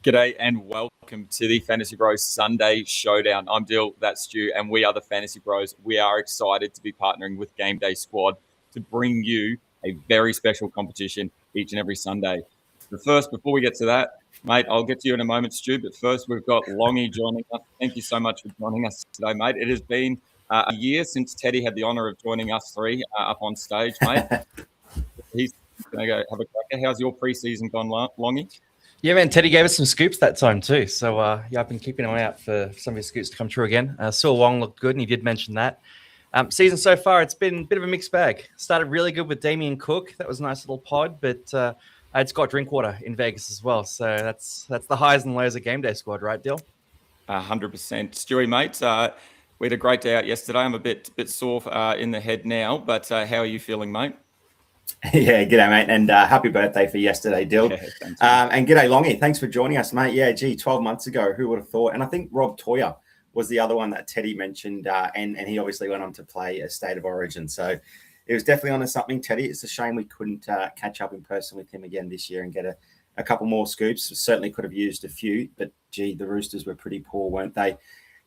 G'day and welcome to the FantasyBros Sunday Showdown. I'm Dyl, that's Stu, and we are the Fantasy Bros. We are excited to be partnering with GameDay Squad to bring you a very special competition each and every Sunday. But first, before we get to that, mate, I'll get to you in a moment, Stu, but first we've got Longy joining us. Thank you so much for joining us today, mate. It has been a year since Teddy had the honour of joining us three up on stage, mate. He's going to go have a cracker. How's your pre-season gone, Longy? Yeah, man, Teddy gave us some scoops that time too. So, I've been keeping an eye out for some of his scoops to come true again. Sil Wong looked good, and he did mention that. Season so far, it's been a bit of a mixed bag. Started really good with Damien Cook. That was a nice little pod, but I had Scott Drinkwater in Vegas as well. So that's the highs and lows of GameDay Squad, right, Dyl? 100%. Stewie, mate, we had a great day out yesterday. I'm a bit sore in the head now, but how are you feeling, mate? Yeah, g'day, mate, and happy birthday for yesterday, Dyl. Yeah, and g'day, Longy. Thanks for joining us, mate. Yeah, 12 months ago, who would have thought? And I think Rob Toyer was the other one that Teddy mentioned, and he obviously went on to play a State of Origin. So it was definitely on to something, Teddy. It's a shame we couldn't catch up in person with him again this year and get a couple more scoops. Certainly could have used a few, but gee, the Roosters were pretty poor, weren't they?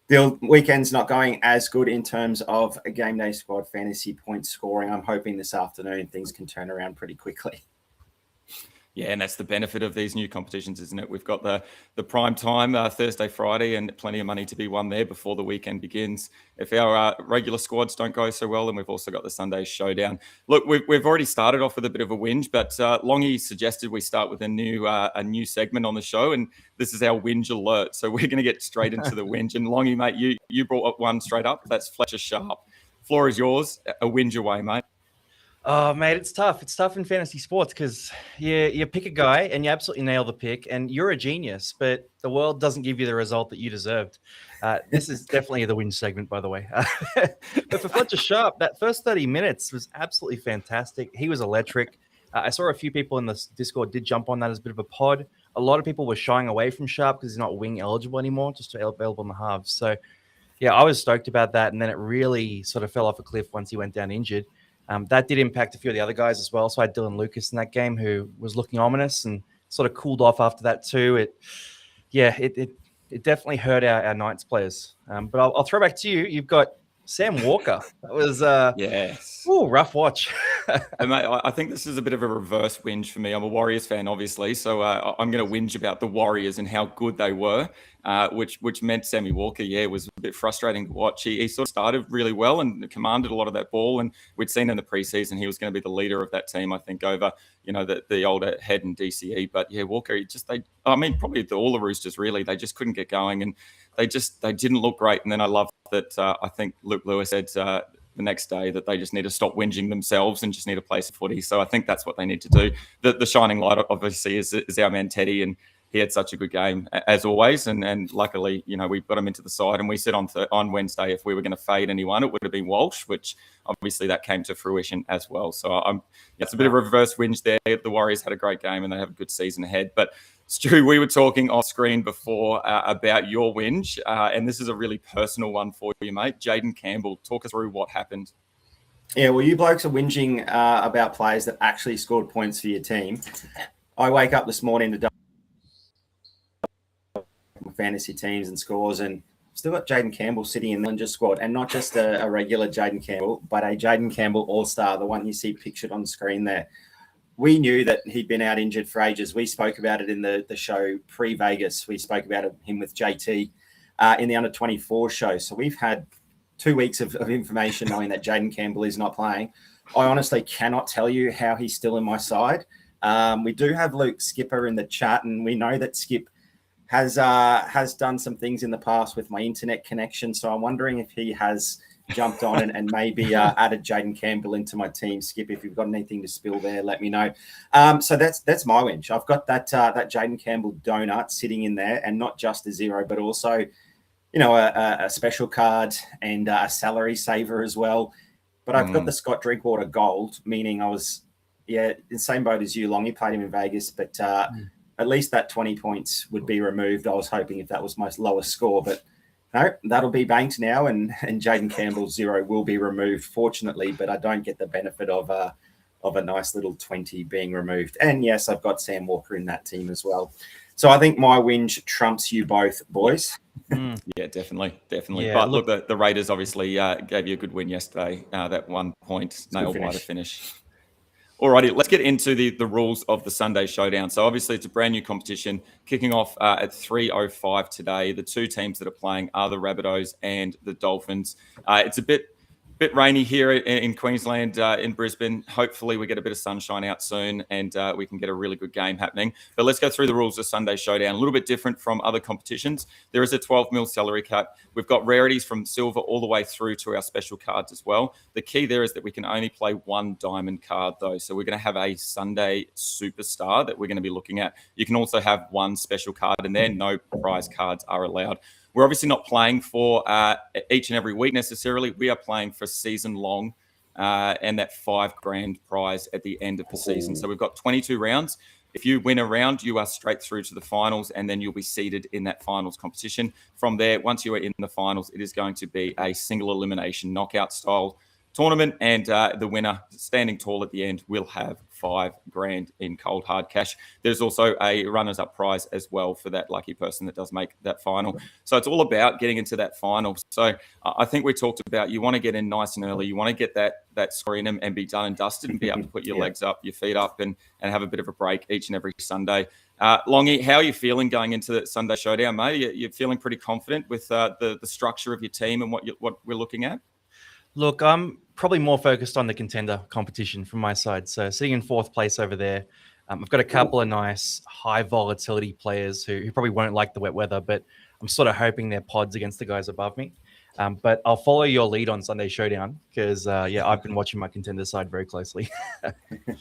The weekend's not going as good in terms of a GameDay Squad fantasy point scoring. I'm hoping this afternoon things can turn around pretty quickly. Yeah, and that's the benefit of these new competitions, isn't it? We've got the prime time, Thursday, Friday, and plenty of money to be won there before the weekend begins. If our regular squads don't go so well, then we've also got the Sunday Showdown. Look, we've already started off with a bit of a whinge, but Longy suggested we start with a new segment on the show, and this is our whinge alert. So we're going to get straight into the whinge. And Longy, mate, you brought up one straight up. That's Fletcher Sharp. Floor is yours. A whinge away, mate. Oh, mate, it's tough. It's tough in fantasy sports because you pick a guy and you absolutely nail the pick and you're a genius, but the world doesn't give you the result that you deserved. This is definitely the win segment, by the way. But for Fletcher Sharp, that first 30 minutes was absolutely fantastic. He was electric. I saw a few people in the Discord did jump on that as a bit of a pod. A lot of people were shying away from Sharp because he's not wing eligible anymore, just available in the halves. So, yeah, I was stoked about that. And then it really sort of fell off a cliff once he went down injured. That did impact a few of the other guys as well. So I had Dylan Lucas in that game who was looking ominous and sort of cooled off after that too. It definitely hurt our Knights players. But I'll throw back to you. You've got Sam Walker. That was yes. Ooh, rough watch. And mate, I think this is a bit of a reverse whinge for me. I'm a Warriors fan, obviously, so I'm going to whinge about the Warriors and how good they were, which meant Sammy Walker, was a bit frustrating to watch. He sort of started really well and commanded a lot of that ball, and we'd seen in the preseason he was going to be the leader of that team, I think, over the older head and DCE. But yeah, Walker, probably all the Roosters really, they just couldn't get going, and they didn't look great. And then I love that I think Luke Lewis said the next day that they just need to stop whinging themselves and just need to play some footy. So I think that's what they need to do. The shining light, obviously, is our man Teddy, and he had such a good game as always. And luckily, we got him into the side. And we said on Wednesday if we were going to fade anyone, it would have been Walsh, which obviously that came to fruition as well. So it's a bit of a reverse whinge there. The Warriors had a great game and they have a good season ahead. But Stu, we were talking off screen before about your whinge, and this is a really personal one for you, mate. Jaden Campbell, talk us through what happened. Yeah, well, you blokes are whinging about players that actually scored points for your team. I wake up this morning to double fantasy teams and scores, and still got Jaden Campbell sitting in the Ninja squad, and not just a regular Jaden Campbell, but a Jaden Campbell All-Star, the one you see pictured on screen there. We knew that he'd been out injured for ages. We spoke about it in the show pre-Vegas. We spoke about him with JT in the under-24 show. So we've had 2 weeks of information knowing that Jaden Campbell is not playing. I honestly cannot tell you how he's still in my side. We do have Luke Skipper in the chat, and we know that Skip has done some things in the past with my internet connection. So I'm wondering if he has jumped on and maybe added Jaden Campbell into my team. Skip, if you've got anything to spill there, let me know. So that's my whinge. I've got that Jaden Campbell donut sitting in there, and not just a zero, but also, a special card and a salary saver as well. But I've got the Scott Drinkwater gold, meaning I was, in the same boat as you, Long. You played him in Vegas, but at least that 20 points would be removed. I was hoping if that was my lowest score, but no, that'll be banked now, and Jaden Campbell's zero will be removed, fortunately, but I don't get the benefit of a nice little 20 being removed. And yes, I've got Sam Walker in that team as well. So I think my whinge trumps you both, boys. Yeah, definitely. Yeah, But look, the Raiders obviously gave you a good win yesterday. That 1 point nail biter finish. Alrighty, let's get into the rules of the Sunday Showdown. So obviously it's a brand new competition kicking off at 3:05 today. The two teams that are playing are the Rabbitohs and the Dolphins. It's a bit rainy here in Queensland, in Brisbane. Hopefully we get a bit of sunshine out soon and we can get a really good game happening. But let's go through the rules of Sunday Showdown. A little bit different from other competitions. There is a 12 mil salary cap. We've got rarities from silver all the way through to our special cards as well. The key there is that we can only play one diamond card though. So we're going to have a Sunday superstar that we're going to be looking at. You can also have one special card in there. No prize cards are allowed. We're obviously not playing for each and every week necessarily. We are playing for season long and that $5,000 prize at the end of the season. So we've got 22 rounds. If you win a round, you are straight through to the finals and then you'll be seeded in that finals competition. From there, once you are in the finals, it is going to be a single elimination knockout style tournament, and the winner standing tall at the end will have $5,000 in cold hard cash. There's also a runners-up prize as well for that lucky person that does make that final. So it's all about getting into that final. So I think we talked about you want to get in nice and early. You want to get that score in and be done and dusted and be able to put your legs up, your feet up, and have a bit of a break each and every Sunday. Longy, how are you feeling going into the Sunday Showdown, mate? You're feeling pretty confident with the structure of your team and what we're looking at? Look, I'm probably more focused on the contender competition from my side. So sitting in fourth place over there, I've got a couple of nice high volatility players who probably won't like the wet weather, but I'm sort of hoping they're pods against the guys above me. But I'll follow your lead on Sunday Showdown because, I've been watching my contender side very closely.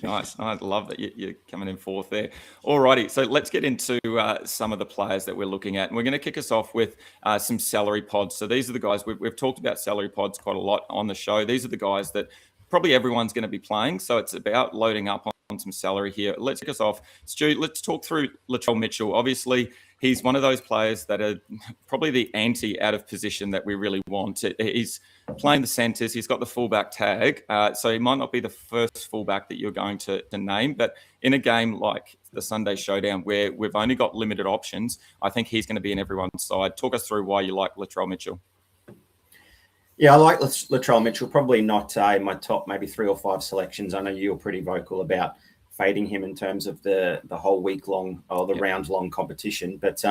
Nice. I love that you're coming in fourth there. Alrighty, so let's get into some of the players that we're looking at. And we're going to kick us off with some salary pods. So these are the guys, we've talked about salary pods quite a lot on the show. These are the guys that probably everyone's going to be playing. So it's about loading up on some salary here. Let's kick us off. Stu, let's talk through Latrell Mitchell. Obviously, he's one of those players that are probably the anti out of position that we really want. He's playing the centres. He's got the fullback tag. So he might not be the first fullback that you're going to name. But in a game like the Sunday Showdown where we've only got limited options, I think he's going to be in everyone's side. Talk us through why you like Latrell Mitchell. Yeah, I like Latrell Mitchell. Probably not in my top maybe 3 or 5 selections. I know you're pretty vocal about fading him in terms of the whole week long or the round long competition. But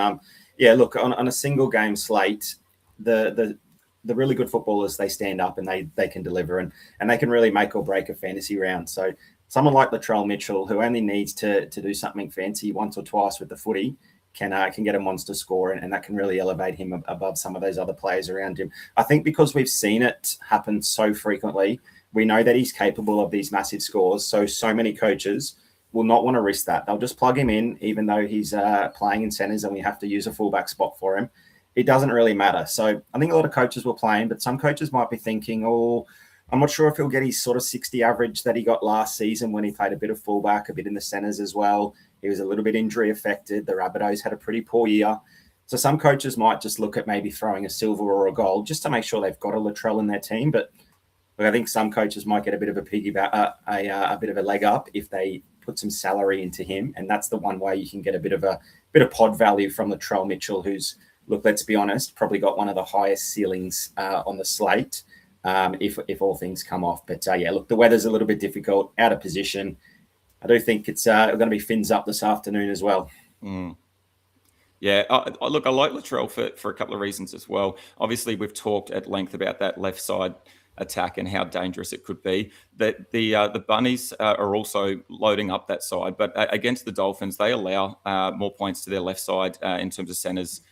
look, on a single game slate, the really good footballers, they stand up and they can deliver and they can really make or break a fantasy round. So someone like Latrell Mitchell, who only needs to do something fancy once or twice with the footy, can get a monster score, and that can really elevate him above some of those other players around him. I think because we've seen it happen so frequently, we know that he's capable of these massive scores. So many coaches will not want to risk that. They'll just plug him in, even though he's playing in centres and we have to use a fullback spot for him. It doesn't really matter. So I think a lot of coaches will play him, but some coaches might be thinking, I'm not sure if he'll get his sort of 60 average that he got last season when he played a bit of fullback, a bit in the centres as well. He was a little bit injury affected. The Rabbitohs had a pretty poor year. So some coaches might just look at maybe throwing a silver or a gold just to make sure they've got a Latrell in their team. But I think some coaches might get a bit of a a bit of a leg up if they put some salary into him. And that's the one way you can get a bit of pod value from Latrell Mitchell, who's, look, let's be honest, probably got one of the highest ceilings on the slate if all things come off. But look, the weather's a little bit difficult, out of position. I do think it's going to be fins up this afternoon as well. Yeah, I like Latrell for a couple of reasons as well. Obviously, we've talked at length about that left side attack and how dangerous it could be. That the Bunnies are also loading up that side, but against the Dolphins, they allow more points to their left side in terms of centres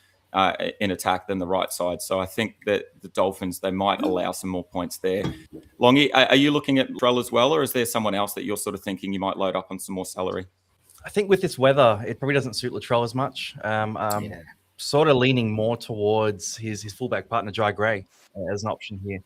in attack than the right side. So I think that the Dolphins, they might allow some more points there. Longy, are you looking at Latrell as well, or is there someone else that you're sort of thinking you might load up on some more salary? I think with this weather, it probably doesn't suit Latrell as much. Sort of leaning more towards his fullback partner, Jai Gray, as an option here.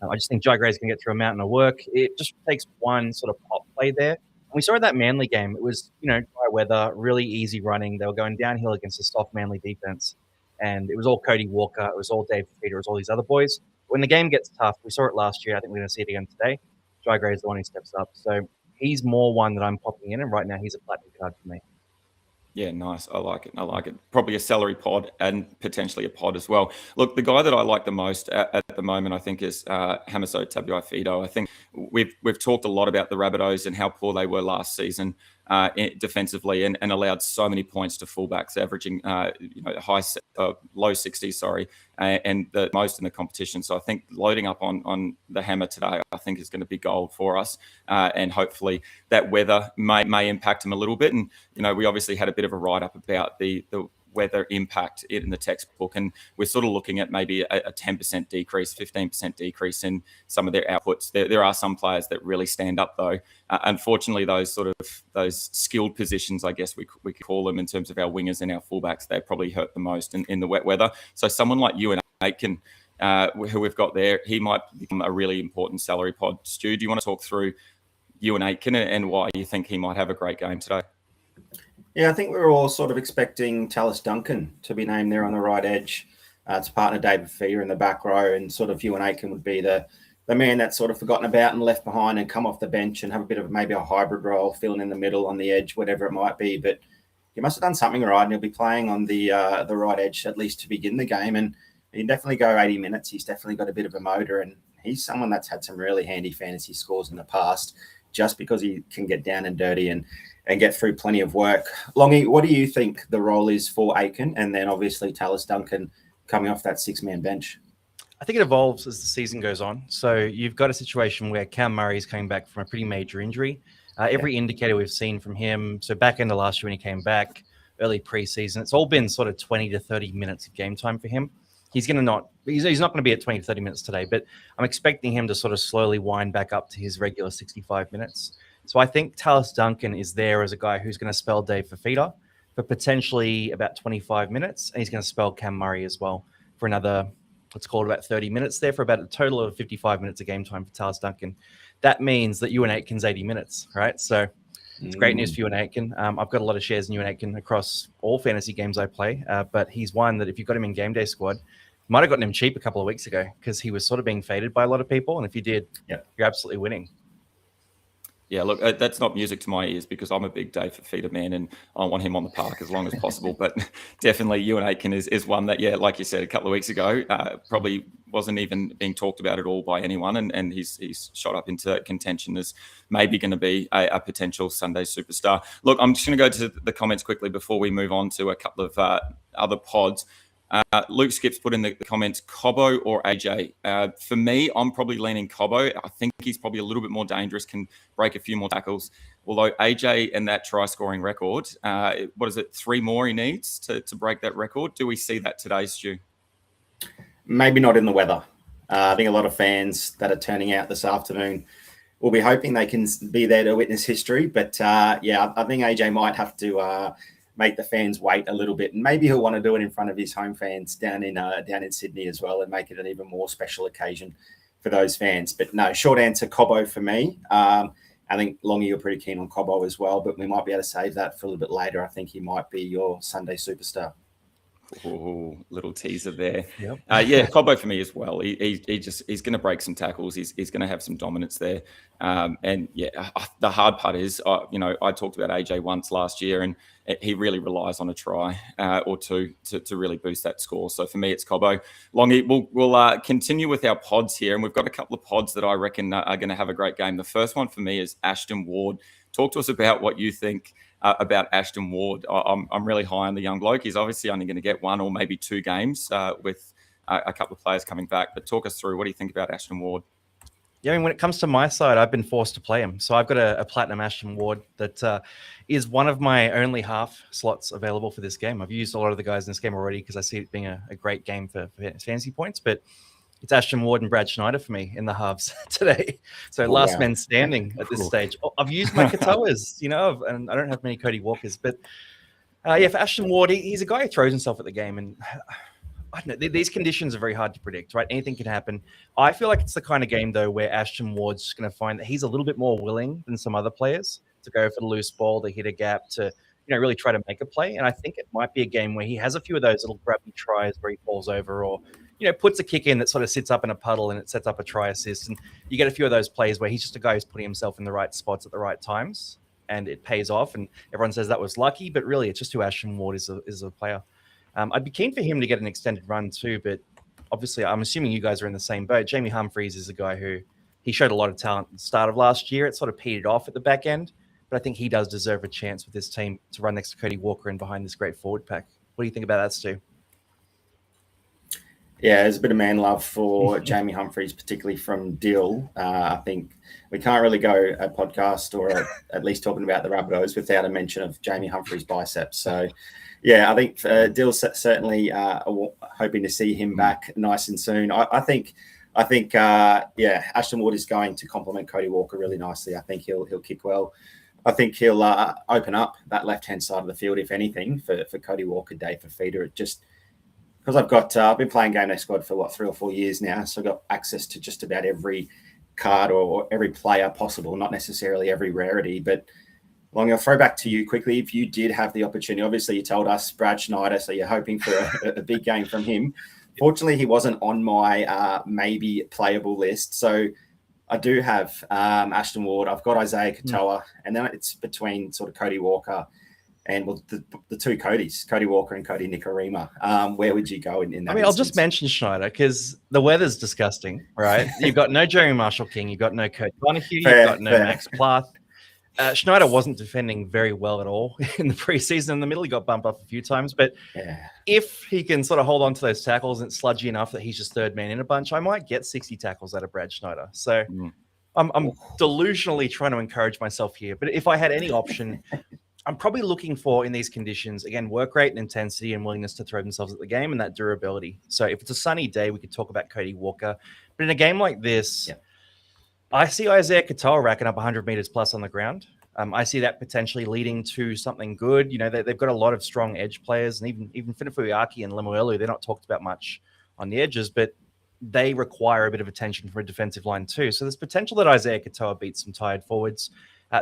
I just think Jai Gray's going to get through a mountain of work. It just takes one sort of pop play there. And we saw that Manly game. It was, dry weather, really easy running. They were going downhill against a soft Manly defense. And it was all Cody Walker. It was all Dave Peter. It was all these other boys. When the game gets tough, we saw it last year. I think we're going to see it again today. Jai Gray is the one who steps up. So he's more one that I'm popping in. And right now, he's a platinum card for me. Yeah, nice. I like it. I like it. Probably a celery pod and potentially a pod as well. Look, the guy that I like the most at the moment, I think, is Hamiso Tabuai-Fidow. I think we've talked a lot about the Rabbitohs and how poor they were last season defensively, and allowed so many points to fullbacks, averaging low 60s, sorry, and the most in the competition. So I think loading up on the hammer today, I think, is going to be gold for us, and hopefully that weather may impact him a little bit. And we obviously had a bit of a write-up about the weather impact in the textbook, and we're sort of looking at maybe a 10% decrease, 15% decrease in some of their outputs. There are some players that really stand up, though. Unfortunately, those skilled positions, I guess we could call them, in terms of our wingers and our fullbacks, they probably hurt the most in the wet weather. So someone like you and Aitken, who we've got there, he might become a really important salary pod. Stu, do you want to talk through you and Aitken and why you think he might have a great game today? Yeah, I think we were all sort of expecting Tallis Duncan to be named there on the right edge to partner David Fia in the back row, and sort of Ewan Aitken would be the man that's sort of forgotten about and left behind and come off the bench and have a bit of maybe a hybrid role, filling in the middle, on the edge, whatever it might be. But he must have done something right, and he'll be playing on the right edge at least to begin the game, and he can definitely go 80 minutes. He's definitely got a bit of a motor, and he's someone that's had some really handy fantasy scores in the past, just because he can get down and dirty and get through plenty of work. Longy, what do you think the role is for Aitken, and then obviously Tallis Duncan coming off that 6-man bench? I think it evolves as the season goes on. So you've got a situation where Cam Murray is coming back from a pretty major injury. Every indicator we've seen from him, so back end of last year when he came back, early preseason, it's all been sort of 20 to 30 minutes of game time for him. He's not going to be at 20 to 30 minutes today, but I'm expecting him to sort of slowly wind back up to his regular 65 minutes. So I think Tallis Duncan is there as a guy who's going to spell Dave Fifita for potentially about 25 minutes. And he's going to spell Cam Murray as well for another, let's call it about 30 minutes there, for about a total of 55 minutes of game time for Tallis Duncan. That means that Ewan Aitken's 80 minutes, right? So it's great news for Ewan Aitken. I've got a lot of shares in Ewan Aitken across all fantasy games I play, but he's one that if you've got him in GameDay Squad, might have gotten him cheap a couple of weeks ago because he was sort of being faded by a lot of people. And if you did, you're absolutely winning. Yeah, look, that's not music to my ears because I'm a big Dave Fifita man and I want him on the park as long as possible. But definitely Ewan Aitken is one that, yeah, like you said a couple of weeks ago, probably wasn't even being talked about at all by anyone. And he's shot up into contention as maybe going to be a potential Sunday superstar. Look, I'm just going to go to the comments quickly before we move on to a couple of other pods. Luke Skips put in the comments, Cobbo or AJ? For me, I'm probably leaning Cobbo. I think he's probably a little bit more dangerous, can break a few more tackles. Although AJ and that try-scoring record, what is it, 3 more he needs to break that record? Do we see that today, Stu? Maybe not in the weather. I think a lot of fans that are turning out this afternoon will be hoping they can be there to witness history. But, I think AJ might have to make the fans wait a little bit, and maybe he'll want to do it in front of his home fans down in Sydney as well, and make it an even more special occasion for those fans. But no, short answer, Cobbo for me. I think Longy, you're pretty keen on Cobbo as well, but we might be able to save that for a little bit later. I think he might be your Sunday superstar. Oh, little teaser there. Yep. Cobbo for me as well. He's going to break some tackles. He's going to have some dominance there. The hard part is, I talked about AJ once last year, and he really relies on a try or two to really boost that score. So for me, it's Cobbo. Longy, we'll continue with our pods here, and we've got a couple of pods that I reckon are going to have a great game. The first one for me is Ashton Ward. Talk to us about what you think about Ashton Ward. I'm really high on the young bloke. He's obviously only going to get 1 or maybe 2 games with a couple of players coming back. But talk us through, what do you think about Ashton Ward? Yeah, I mean, when it comes to my side, I've been forced to play him. So I've got a platinum Ashton Ward that is one of my only half slots available for this game. I've used a lot of the guys in this game already because I see it being a great game for fantasy points. But it's Ashton Ward and Brad Schneider for me in the halves today. So last man standing at this stage. I've used my Katoas, and I don't have many Cody Walkers. But for Ashton Ward, he's a guy who throws himself at the game. And I don't know, these conditions are very hard to predict, right? Anything can happen. I feel like it's the kind of game, though, where Ashton Ward's just going to find that he's a little bit more willing than some other players to go for the loose ball, to hit a gap, to really try to make a play. And I think it might be a game where he has a few of those little grabby tries where he falls over or puts a kick in that sort of sits up in a puddle and it sets up a try assist. And you get a few of those plays where he's just a guy who's putting himself in the right spots at the right times. and it pays off. And everyone says that was lucky, but really it's just who Ashton Ward is a player. I'd be keen for him to get an extended run too, but obviously I'm assuming you guys are in the same boat. Jamie Humphries is a guy who he showed a lot of talent at the start of last year. It sort of petered off at the back end, but I think he does deserve a chance with this team to run next to Cody Walker and behind this great forward pack. What do you think about that, Stu? Yeah, there's a bit of man love for Jamie Humphries, particularly from Dyl. I think we can't really go a podcast or at least talking about the Rabbitohs without a mention of Jamie Humphries' biceps. So, yeah, I think Dyl's certainly hoping to see him back nice and soon. I think, Ashton Ward is going to complement Cody Walker really nicely. I think he'll kick well. I think he'll open up that left-hand side of the field, if anything, for Cody Walker day for feeder. It just because I've been playing GameDay Squad for 3 or 4 years now, so I've got access to just about every card or every player possible, not necessarily every rarity. But Long, I'll throw back to you quickly. If you did have the opportunity, obviously you told us Brad Schneider, so you're hoping for a big game from him. Fortunately, he wasn't on my maybe playable list, so I do have Ashton Ward. I've got Isaiah Katoa, and then it's between sort of Cody Walker and the two Codys, Cody Walker and Cody Nikorima. Where would you go in that I mean, instance? I'll just mention Schneider because the weather's disgusting, right? You've got no Jeremy Marshall-King, you've got no Cody Donahue, you've got no Max Plath. Schneider wasn't defending very well at all in the preseason. In the middle, he got bumped up a few times. But if he can sort of hold on to those tackles and it's sludgy enough that he's just third man in a bunch, I might get 60 tackles out of Brad Schneider. So I'm delusionally trying to encourage myself here. But if I had any option, I'm probably looking for, in these conditions, again, work rate and intensity and willingness to throw themselves at the game and that durability. So if it's a sunny day, we could talk about Cody Walker. But in a game like this, I see Isaiah Katoa racking up 100 meters plus on the ground. I see that potentially leading to something good. You know, they've got a lot of strong edge players, and even Finifuyaki and Lemuelu, they're not talked about much on the edges, but they require a bit of attention from a defensive line too. So there's potential that Isaiah Katoa beats some tired forwards.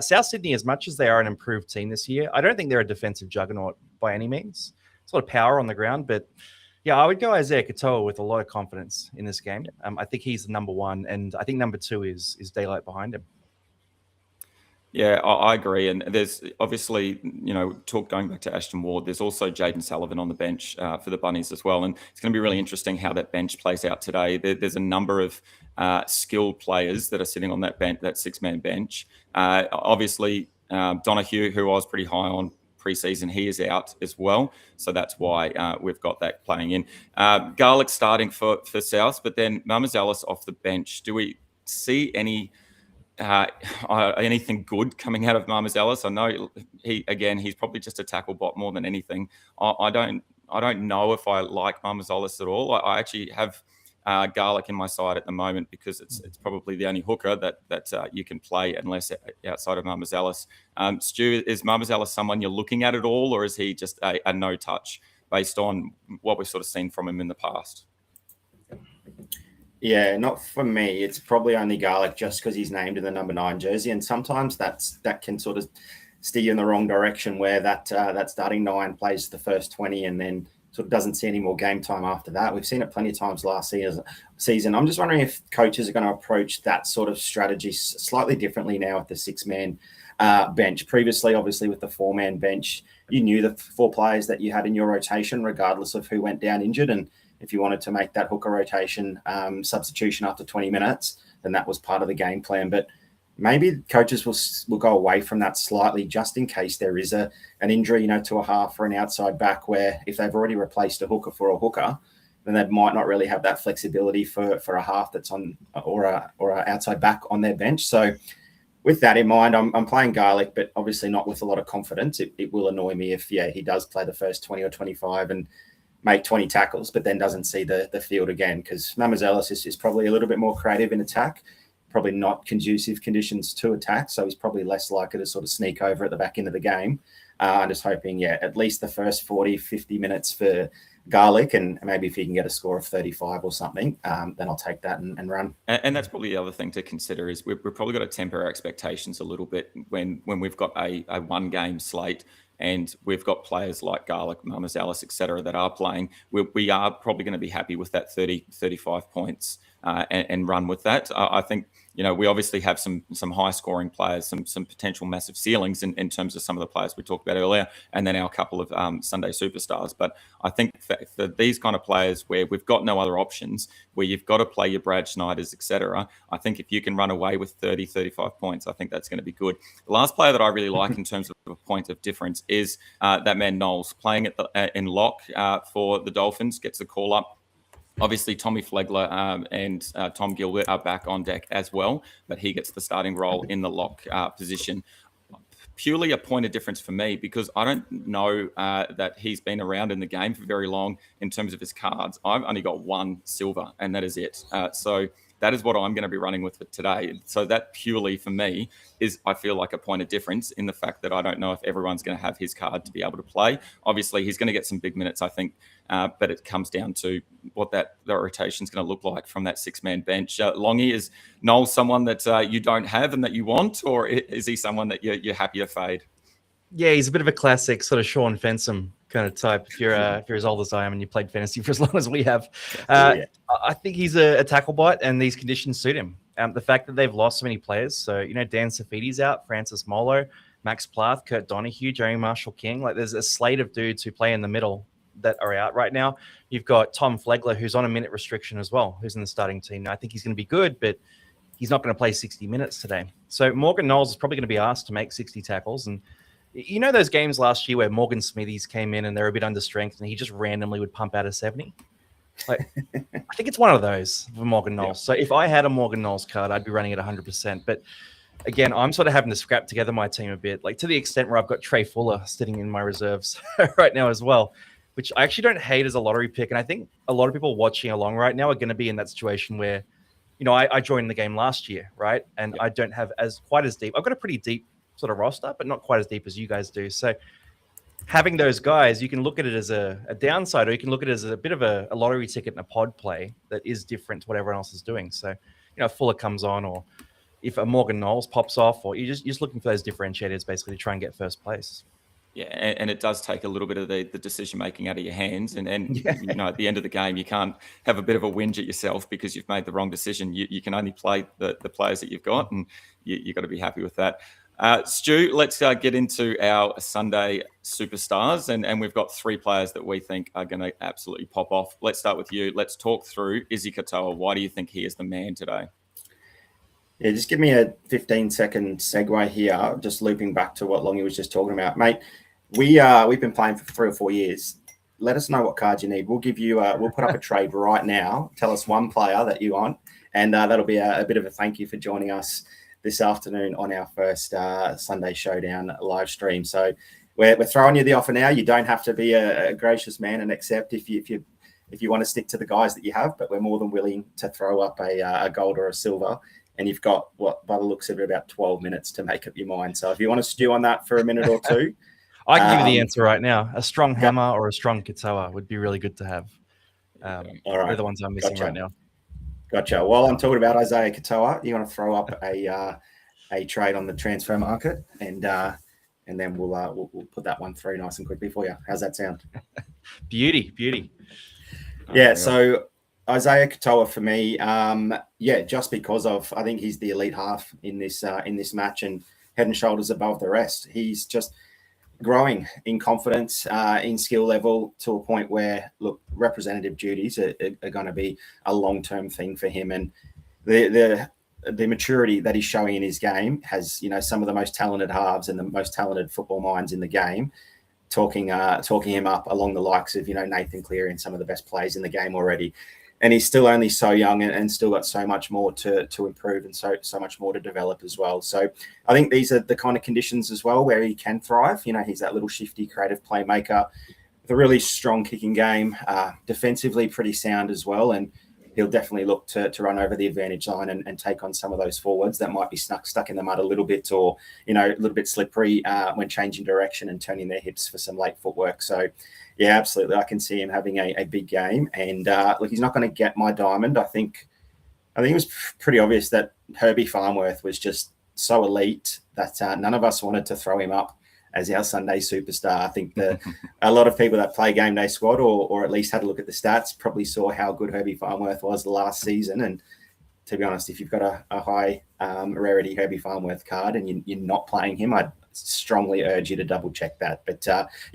South Sydney, as much as they are an improved team this year, I don't think they're a defensive juggernaut by any means. It's a lot of power on the ground, but yeah, I would go Isaiah Katoa with a lot of confidence in this game. I think he's the number one, and I think number two is Daylight behind him. Yeah, I agree. And there's obviously, talk going back to Ashton Ward, there's also Jaden Sullivan on the bench for the Bunnies as well. And it's going to be really interesting how that bench plays out today. There's a number of skilled players that are sitting on that bench, that six-man bench. Obviously, Donahue, who I was pretty high on preseason, he is out as well. So that's why we've got that playing in. Garlic starting for South, but then Mamazelis off the bench. Do we see anything good coming out of Mamazelis? I know he's probably just a tackle bot more than anything. I don't know if I like Mamazelis at all. I actually have Garlic in my side at the moment because it's probably the only hooker that you can play unless outside of Mamazelis. Stu, is Mamazelis someone you're looking at all, or is he just a no touch based on what we've sort of seen from him in the past? Yeah, not for me. It's probably only Garlic just because he's named in the number 9 jersey. And sometimes that can sort of steer you in the wrong direction where that starting 9 plays the first 20 and then sort of doesn't see any more game time after that. We've seen it plenty of times last season. I'm just wondering if coaches are going to approach that sort of strategy slightly differently now with the 6-man bench. Previously, obviously, with the 4-man bench, you knew the 4 players that you had in your rotation, regardless of who went down injured. And if you wanted to make that hooker rotation substitution after 20 minutes, then that was part of the game plan. But maybe coaches will go away from that slightly just in case there is an injury, to a half or an outside back where if they've already replaced a hooker for a hooker, then they might not really have that flexibility for a half that's on or a outside back on their bench. So with that in mind, I'm playing Garlic, but obviously not with a lot of confidence. It will annoy me if, he does play the first 20 or 25 and make 20 tackles, but then doesn't see the field again, because Mamazelis is probably a little bit more creative in attack, probably not conducive conditions to attack, so he's probably less likely to sort of sneak over at the back end of the game. I'm just hoping, at least the first 40, 50 minutes for Garlic, and maybe if he can get a score of 35 or something, then I'll take that and run. And that's probably the other thing to consider is we've probably got to temper our expectations a little bit when we've got a one-game slate. and we've got players like Garlic, Mamas Alice, etc., that are playing, we are probably going to be happy with that 30, 35 points and run with that. I think, we obviously have some high scoring players, some potential massive ceilings in terms of some of the players we talked about earlier, and then our couple of Sunday superstars. But I think for these kind of players where we've got no other options, where you've got to play your Brad Schneiders, etc., I think if you can run away with 30, 35 points, I think that's going to be good. The last player that I really like in terms of a point of difference is that man Knowles, playing in lock for the Dolphins, gets the call up. Obviously, Tommy Flegler and Tom Gilbert are back on deck as well, but he gets the starting role in the lock position. Purely a point of difference for me, because I don't know that he's been around in the game for very long in terms of his cards. I've only got one silver, and that is it. So that is what I'm going to be running with today. So that purely for me is, I feel like, a point of difference in the fact that I don't know if everyone's going to have his card to be able to play. Obviously, he's going to get some big minutes, I think, but it comes down to what the rotation is going to look like from that six-man bench. Longy, is Noel someone that you don't have and that you want, or is he someone that you're happy to fade? Yeah, he's a bit of a classic sort of Sean Fensom kind of type. If you're as old as I am and you played fantasy for as long as we have, I think he's a tackle bite, and these conditions suit him. The fact that they've lost so many players, so Dan Safidi's out, Francis Molo, Max Plath, Kurt Donahue, Jerry Marshall King. Like, there's a slate of dudes who play in the middle that are out right now. You've got Tom Flegler, who's on a minute restriction as well, who's in the starting team. Now, I think he's going to be good, but he's not going to play 60 minutes today. So Morgan Knowles is probably going to be asked to make 60 tackles, and those games last year where Morgan Smithies came in and they're a bit under strength and he just randomly would pump out a 70? Like, I think it's one of those for Morgan Knowles. Yeah. So if I had a Morgan Knowles card, I'd be running at 100%. But again, I'm sort of having to scrap together my team a bit, like to the extent where I've got Trey Fuller sitting in my reserves right now as well, which I actually don't hate as a lottery pick. And I think a lot of people watching along right now are going to be in that situation where, I joined the game last year, right? And I don't have quite as deep. I've got a pretty deep sort of roster, but not quite as deep as you guys do. So having those guys, you can look at it as a downside, or you can look at it as a bit of a lottery ticket and a pod play that is different to what everyone else is doing. So, Fuller comes on, or if a Morgan Knowles pops off, or you're just looking for those differentiators basically to try and get first place. Yeah, and it does take a little bit of the decision-making out of your hands. And at the end of the game, you can't have a bit of a whinge at yourself because you've made the wrong decision. You can only play the players that you've got, and you've got to be happy with that. Stu, let's get into our Sunday superstars, and we've got three players that we think are going to absolutely pop off. Let's start with you. Let's talk through Izzy Katoa. Why do you think he is the man today? Yeah, just give me a 15-second segue here, just looping back to what Longy was just talking about. Mate, we've been playing for 3 or 4 years. Let us know what cards you need. We'll give you we'll put up a trade right now. Tell us one player that you want, and that'll be a bit of a thank you for joining us this afternoon on our first Sunday Showdown live stream. So we're throwing you the offer now. You don't have to be a gracious man and accept if you want to stick to the guys that you have, but we're more than willing to throw up a gold or a silver. And you've got, by the looks of it, about 12 minutes to make up your mind. So if you want to stew on that for a minute or two. I can give you the answer right now. A strong hammer or a strong Katoa would be really good to have. All right. They're the ones I'm missing right now. Gotcha. While I'm talking about Isaiah Katoa, you want to throw up a trade on the transfer market, and then we'll put that one through nice and quickly for you. How's that sound? Beauty. Yeah. So Isaiah Katoa for me, just because of, I think he's the elite half in this match and head and shoulders above the rest. He's just growing in confidence, in skill level, to a point where, look, representative duties are going to be a long-term thing for him. And the maturity that he's showing in his game has, some of the most talented halves and the most talented football minds in the game talking him up along the likes of, Nathan Cleary and some of the best players in the game already. And he's still only so young and still got so much more to improve and so much more to develop as well. So I think these are the kind of conditions as well where he can thrive. He's that little shifty, creative playmaker with a really strong kicking game, defensively pretty sound as well. And he'll definitely look to run over the advantage line and take on some of those forwards that might be stuck in the mud a little bit, or, a little bit slippery when changing direction and turning their hips for some late footwork. So yeah, absolutely. I can see him having a big game. And look, he's not going to get my diamond. I think it was pretty obvious that Herbie Farnworth was just so elite that none of us wanted to throw him up as our Sunday superstar. I think that a lot of people that play GameDay Squad or at least had a look at the stats probably saw how good Herbie Farnworth was the last season. And to be honest, if you've got a high rarity Herbie Farnworth card and you're not playing him, I'd strongly urge you to double check that. But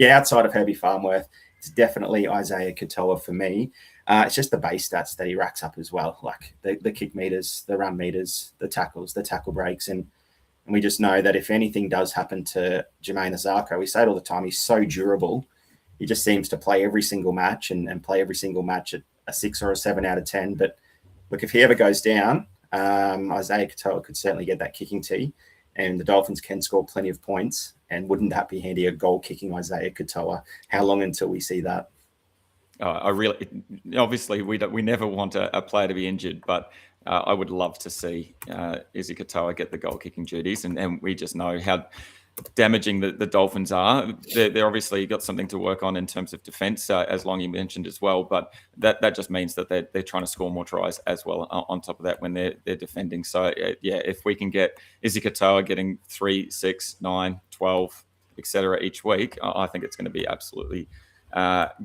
outside of Herbie Farnworth, it's definitely Isaiah Katoa for me. It's just the base stats that he racks up as well, like the kick meters, the run meters, the tackles, the tackle breaks. And we just know that if anything does happen to Jermaine Azarko, we say it all the time, he's so durable. He just seems to play every single match and play every single match at a 6 or a 7 out of 10. But look, if he ever goes down, Isaiah Katoa could certainly get that kicking tee, and the Dolphins can score plenty of points. And wouldn't that be handy, a goal kicking Isaiah Katoa? How long until we see that? Obviously, we never want a player to be injured, but I would love to see Izzy Katoa get the goal kicking duties, and we just know how damaging the Dolphins are. They're obviously got something to work on in terms of defense, as Longy mentioned as well, but that just means that they're trying to score more tries as well on top of that when they're defending. So if we can get Izzy Katoa getting 3, 6, 9, 12, etc. each week, I think it's going to be absolutely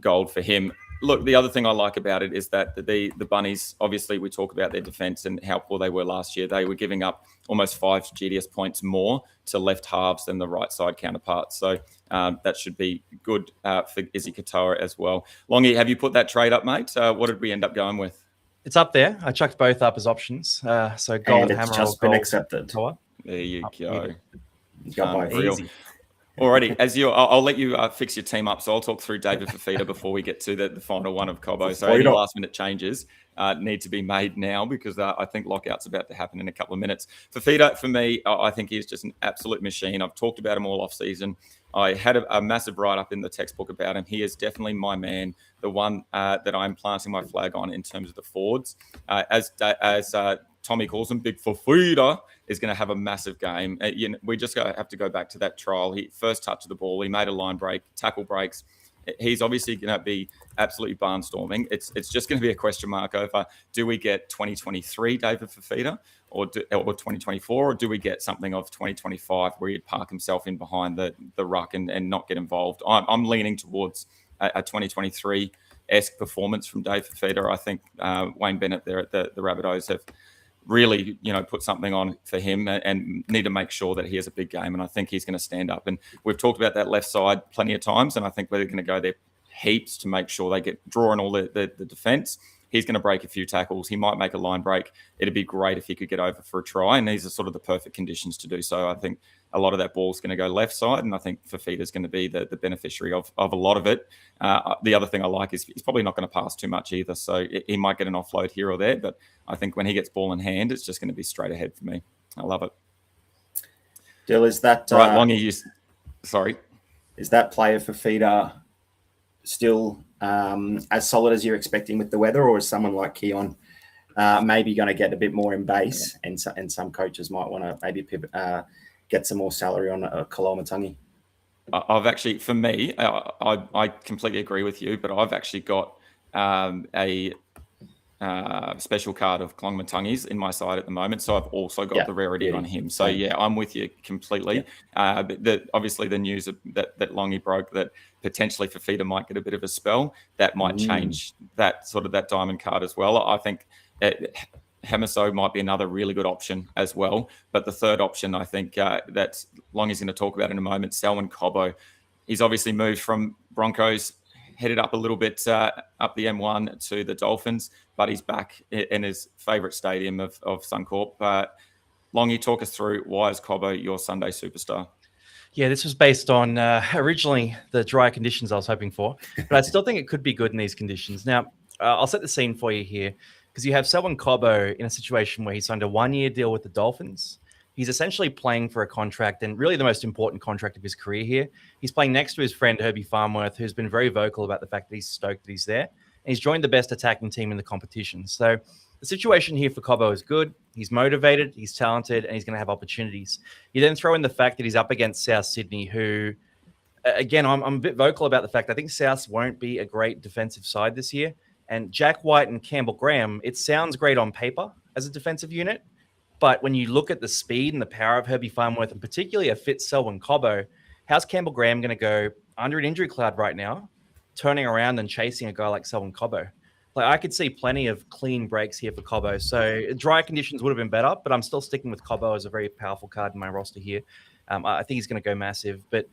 gold for him. Look, the other thing I like about it is that the Bunnies, obviously we talk about their defense and how poor they were last year. They were giving up almost 5 GDS points more to left halves than the right side counterparts. So that should be good for Izzy Katoa as well. Longy, have you put that trade up, mate? What did we end up going with? It's up there. I chucked both up as options. So gold and hammer it's just or been gold accepted. Katoa. There you go. You got both. Easy. Alrighty, I'll let you fix your team up. So I'll talk through David Fafita before we get to the final one of Cobbo. So any last minute changes need to be made now because I think lockout's about to happen in a couple of minutes. Fafita, for me, I think he's just an absolute machine. I've talked about him all off season. I had a massive write-up in the textbook about him. He is definitely my man, the one that I'm planting my flag on in terms of the forwards. As Tommy calls him, Big Fafita is going to have a massive game. We just have to go back to that trial. He first touch of the ball, he made a line break, tackle breaks. He's obviously going to be absolutely barnstorming. It's just going to be a question mark over, do we get 2023 David Fafita or 2024, or do we get something of 2025 where he'd park himself in behind the ruck and not get involved? I'm leaning towards a 2023-esque performance from Dave Fafita. I think Wayne Bennett there at the Rabbitohs have really, put something on for him and need to make sure that he has a big game. And I think he's going to stand up. And we've talked about that left side plenty of times. And I think we're going to go there heaps to make sure they get drawing all the defense. He's going to break a few tackles. He might make a line break. It'd be great if he could get over for a try. And these are sort of the perfect conditions to do so. I think a lot of that ball is going to go left side. And I think Fafita is going to be the beneficiary of a lot of it. The other thing I like is he's probably not going to pass too much either. So he might get an offload here or there. But I think when he gets ball in hand, it's just going to be straight ahead for me. I love it. Dill, is that... right, Longy, sorry. Is that player Fafita still as solid as you're expecting with the weather, or is someone like Keon maybe going to get a bit more in base, and some coaches might want to maybe pivot, get some more salary on Koloamatangi? I've actually, for me, I completely agree with you, but I've actually got a special card of Koloamatangi's in my side at the moment, so I've also got the rarity on him. So I'm with you completely. But obviously the news that Longy broke that potentially Fafita might get a bit of a spell, that might change that diamond card as well. I think Hamaso might be another really good option as well. But the third option, I think that Longy's going to talk about in a moment, Selwyn Cobbo. He's obviously moved from Broncos, headed up a little bit up the M1 to the Dolphins, but he's back in his favourite stadium of Suncorp. Longy, talk us through, why is Cobbo your Sunday superstar? Yeah, this was based on originally the dry conditions I was hoping for, but I still think it could be good in these conditions. Now, I'll set the scene for you here, because you have Selwyn Cobbo in a situation where he's signed a 1-year deal with the Dolphins. He's essentially playing for a contract, and really the most important contract of his career here. He's playing next to his friend Herbie Farnworth, who's been very vocal about the fact that he's stoked that he's there. And he's joined the best attacking team in the competition. So the situation here for Cobbo is good. He's motivated, he's talented, and he's going to have opportunities. You then throw in the fact that he's up against South Sydney, who, again, I'm a bit vocal about the fact I think South won't be a great defensive side this year. And Jack White and Campbell Graham, it sounds great on paper as a defensive unit, but when you look at the speed and the power of Herbie Farnworth, and particularly a fit Selwyn Cobbo, how's Campbell Graham going to go under an injury cloud right now, turning around and chasing a guy like Selwyn Cobbo? Like, I could see plenty of clean breaks here for Cobbo. So dry conditions would have been better, but I'm still sticking with Cobbo as a very powerful card in my roster here. I think he's going to go massive. But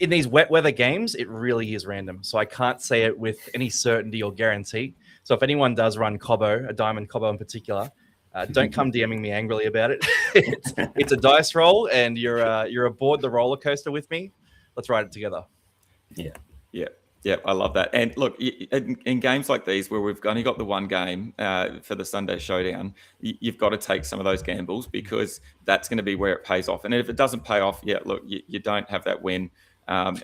in these wet weather games, it really is random. So I can't say it with any certainty or guarantee. So if anyone does run Cobbo, a diamond Cobbo in particular, don't come DMing me angrily about it. It's a dice roll, and you're aboard the roller coaster with me. Let's ride it together. Yeah, I love that. And look, in games like these where we've only got the one game for the Sunday Showdown, you've got to take some of those gambles because that's going to be where it pays off. And if it doesn't pay off, look, you don't have that win.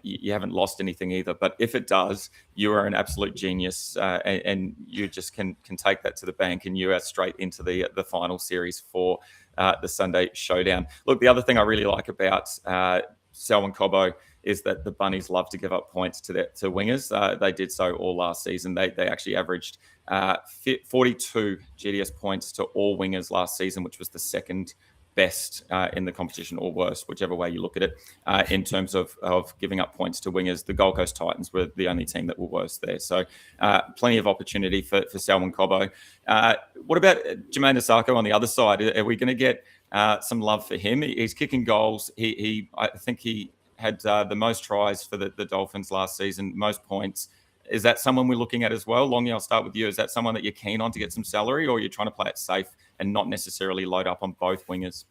You haven't lost anything either. But if it does, you are an absolute genius, and you just can take that to the bank, and you are straight into the final series for the Sunday Showdown. Look, the other thing I really like about Selwyn Cobbo is that the Bunnies love to give up points to wingers. They did so all last season. They actually averaged 42 GDS points to all wingers last season, which was the second best in the competition, or worst, whichever way you look at it, in terms of giving up points to wingers. The Gold Coast Titans were the only team that were worse there. So plenty of opportunity for Selwyn Cobbo. What about Jermaine Asako on the other side? Are we going to get some love for him? He's kicking goals. I think he had the most tries for the Dolphins last season, most points. Is that someone we're looking at as well? Longy, I'll start with you. Is that someone that you're keen on to get some salary, or you're trying to play it safe and not necessarily load up on both wingers?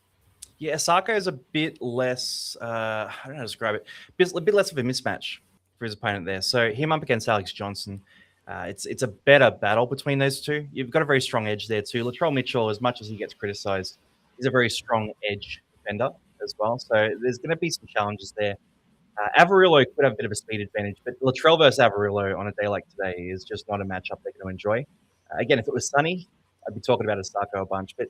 Yeah, Asako is a bit less, I don't know how to describe it, a bit less of a mismatch for his opponent there. So him up against Alex Johnson, it's a better battle between those two. You've got a very strong edge there too. Latrell Mitchell, as much as he gets criticised, is a very strong edge defender as well. So there's going to be some challenges there. Avarillo could have a bit of a speed advantage, but Latrell versus Avarillo on a day like today is just not a matchup they're going to enjoy. Again, if it was sunny, I'd be talking about Asako a bunch, but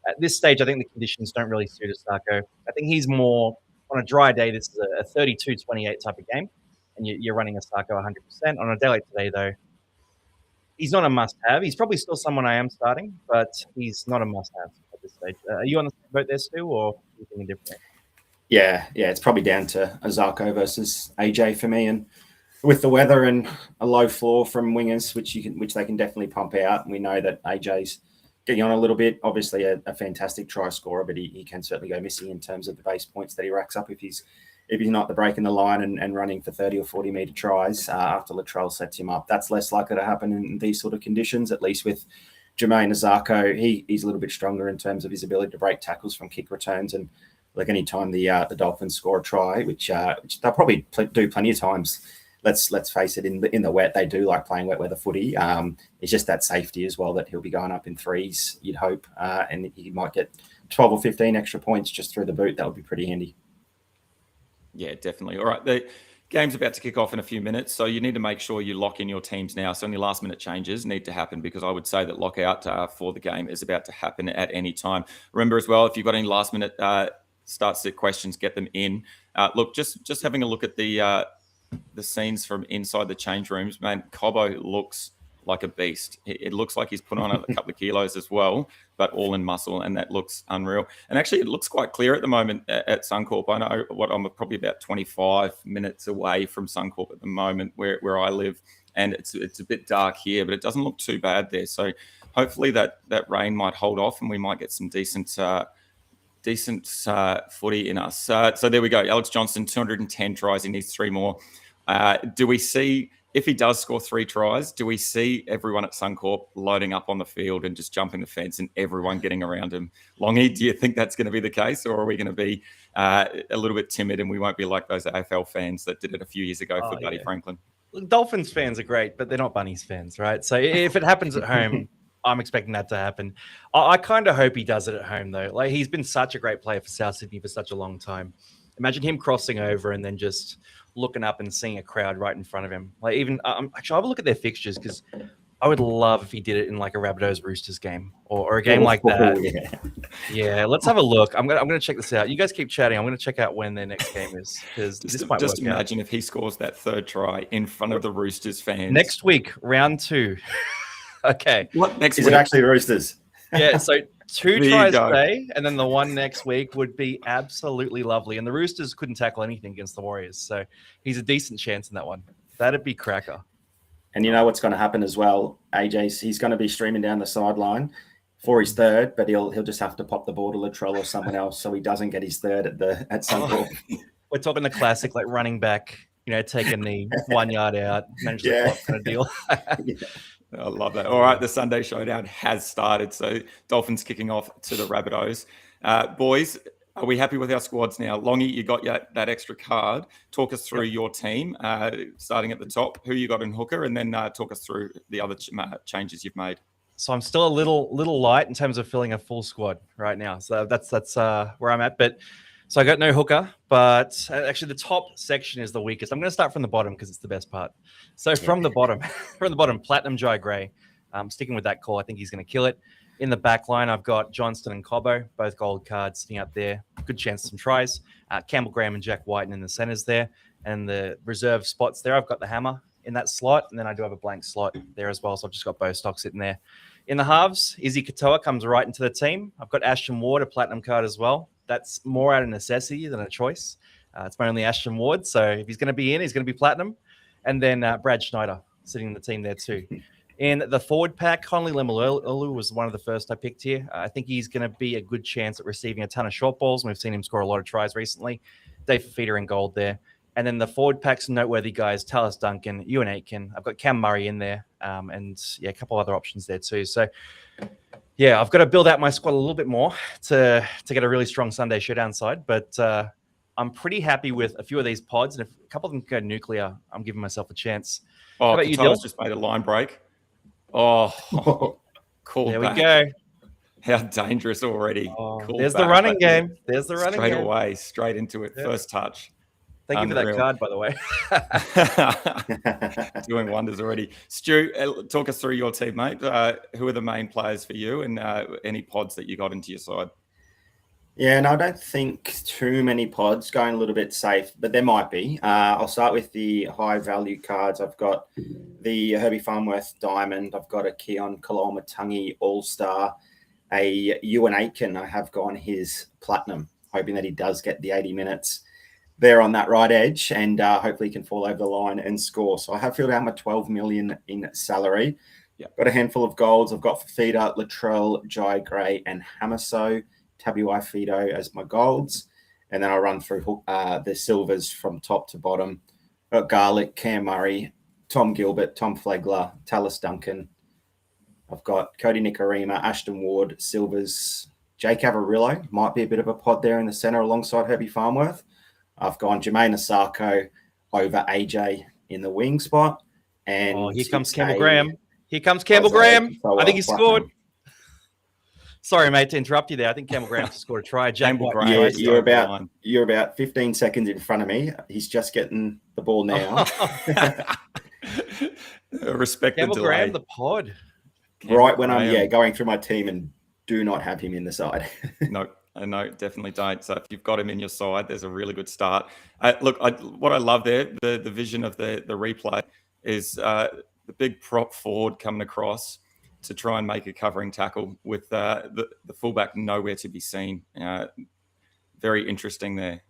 at this stage, I think the conditions don't really suit Asako. I think he's more, on a dry day, this is a 32-28 type of game, and you're running Asako 100%. On a day like today, though, he's not a must-have. He's probably still someone I am starting, but he's not a must-have at this stage. Are you on the same boat there, Stu, or are you thinking differently? Yeah, it's probably down to Asako versus AJ for me, and with the weather and a low floor from wingers, which they can definitely pump out. And we know that AJ's getting on a little bit. Obviously, a fantastic try scorer, but he can certainly go missing in terms of the base points that he racks up if he's not the breaking the line and running for 30 or 40 meter tries after Latrell sets him up. That's less likely to happen in these sort of conditions. At least with Jermaine Asako, he's a little bit stronger in terms of his ability to break tackles from kick returns. And like any time the Dolphins score a try, which they'll probably do plenty of times. Let's face it, in the wet, they do like playing wet weather footy. It's just that safety as well that he'll be going up in threes, you'd hope, and he might get 12 or 15 extra points just through the boot. That would be pretty handy. Yeah, definitely. All right, the game's about to kick off in a few minutes, so you need to make sure you lock in your teams now. So any last-minute changes need to happen, because I would say that lockout for the game is about to happen at any time. Remember as well, if you've got any last-minute start-sit questions, get them in. Look, just having a look at the scenes from inside the change rooms, man, Cobbo looks like a beast. It looks like he's put on a couple of kilos as well, but all in muscle, and that looks unreal. And actually, it looks quite clear at the moment at Suncorp. I know I'm probably about 25 minutes away from Suncorp at the moment, where I live, and it's a bit dark here, but it doesn't look too bad there. So hopefully that rain might hold off, and we might get some decent footy in us. So there we go. Alex Johnson, 210 tries. He needs 3 more. Do we see, if he does score 3 tries, do we see everyone at Suncorp loading up on the field and just jumping the fence and everyone getting around him? Longy, do you think that's going to be the case, or are we going to be a little bit timid and we won't be like those AFL fans that did it a few years ago for Buddy Franklin? Dolphins fans are great, but they're not Bunnies fans, right? So if it happens at home, I'm expecting that to happen. I kind of hope he does it at home, though. Like, he's been such a great player for South Sydney for such a long time. Imagine him crossing over and then just looking up and seeing a crowd right in front of him. Like, even actually, I'll have a look at their fixtures, because I would love if he did it in like a Rabbitohs Roosters game or a game like that. Yeah, let's have a look. I'm gonna check this out. You guys keep chatting. I'm gonna check out when their next game is, because this might just work imagine out. if he scores that 3rd try in front of the Roosters fans Next week, round 2. Okay. What next Is week? it actually Roosters? Yeah, so 2 There you tries go. today, and then the one next week would be absolutely lovely. And the Roosters couldn't tackle anything against the Warriors, so he's a decent chance in that one. That'd be cracker. And you know what's going to happen as well, he's going to be streaming down the sideline for his third, but he'll just have to pop the ball to Latrell or someone else so he doesn't get his third at some point. We're talking the classic, like running back, take a knee, 1 yard out, manage the clock kind of deal. I love that. All right, the Sunday Showdown has started. So Dolphins kicking off to the Rabbitohs. Boys, are we happy with our squads now? Longy, you got that extra card. Talk us through your team, starting at the top. Who you got in hooker, and then talk us through the other changes you've made. So I'm still a little light in terms of filling a full squad right now. So that's where I'm at. But so I got no hooker, but actually the top section is the weakest. I'm going to start from the bottom because it's the best part. So from the bottom, Platinum Jai Gray. Sticking with that call, I think he's going to kill it. In the back line, I've got Johnston and Cobbo, both gold cards sitting up there. Good chance of some tries. Campbell Graham and Jack Whiten in the centers there. And the reserve spots there, I've got the Hammer in that slot. And then I do have a blank slot there as well. So I've just got both stocks sitting there. In the halves, Izzy Katoa comes right into the team. I've got Ashton Ward, a platinum card as well. That's more out of necessity than a choice. It's my only Ashton Ward. So if he's going to be in, he's going to be platinum. And then Brad Schneider sitting in the team there too. In the forward pack, Connolly Lemuelu was one of the first I picked here. I think he's going to be a good chance at receiving a ton of short balls. We've seen him score a lot of tries recently. Dave Fafita in gold there. And then the forward pack's noteworthy guys, Tallis Duncan, Ewan Aitken. I've got Cam Murray in there. And a couple other options there too. So, I've got to build out my squad a little bit more to get a really strong Sunday Showdown side. But I'm pretty happy with a few of these pods. And if a couple of them go nuclear, I'm giving myself a chance. Oh, Katoa's just made a line break. Oh, cool. There we go. How dangerous already. There's the running game. There's the running game. Straight away, straight into it. Yeah. First touch. Thank you for that card, by the way. Doing wonders already. Stu, talk us through your team, mate. Who are the main players for you and any pods that you got into your side? Yeah, and I don't think too many pods, going a little bit safe, but there might be. I'll start with the high value cards. I've got the Herbie Farnworth Diamond. I've got a Keon Kalamatangi All-Star, a Ewan Aitken. I have gone his Platinum, hoping that he does get the 80 minutes there on that right edge and hopefully he can fall over the line and score. So I have filled out my 12 million in salary. Got a handful of golds. I've got Fafita, Latrell, Jai Gray, and Hamaso. Tabuai Fido as my golds, and then I'll run through the silvers from top to bottom. I've got Garlic, Cam Murray, Tom Gilbert, Tom Flegler, Tallis Duncan. I've got Cody Nikorima, Ashton Ward, silvers, Jake Avarillo, might be a bit of a pod there in the center alongside Herbie Farnworth. I've gone Jermaine Asako over AJ in the wing spot. And here comes Campbell Graham. Here comes Campbell Graham. I think he scored. Sorry, mate, to interrupt you there. I think Campbell Graham scored a try. Campbell Graham. Yeah, you're about 15 seconds in front of me. He's just getting the ball now. Respect Campbell the delay. Graham, the pod. Right when I'm going through my team and do not have him in the side. No, definitely don't. So if you've got him in your side, there's a really good start. What I love there, the vision of the replay is the big prop forward coming across to try and make a covering tackle with the fullback nowhere to be seen. Very interesting there.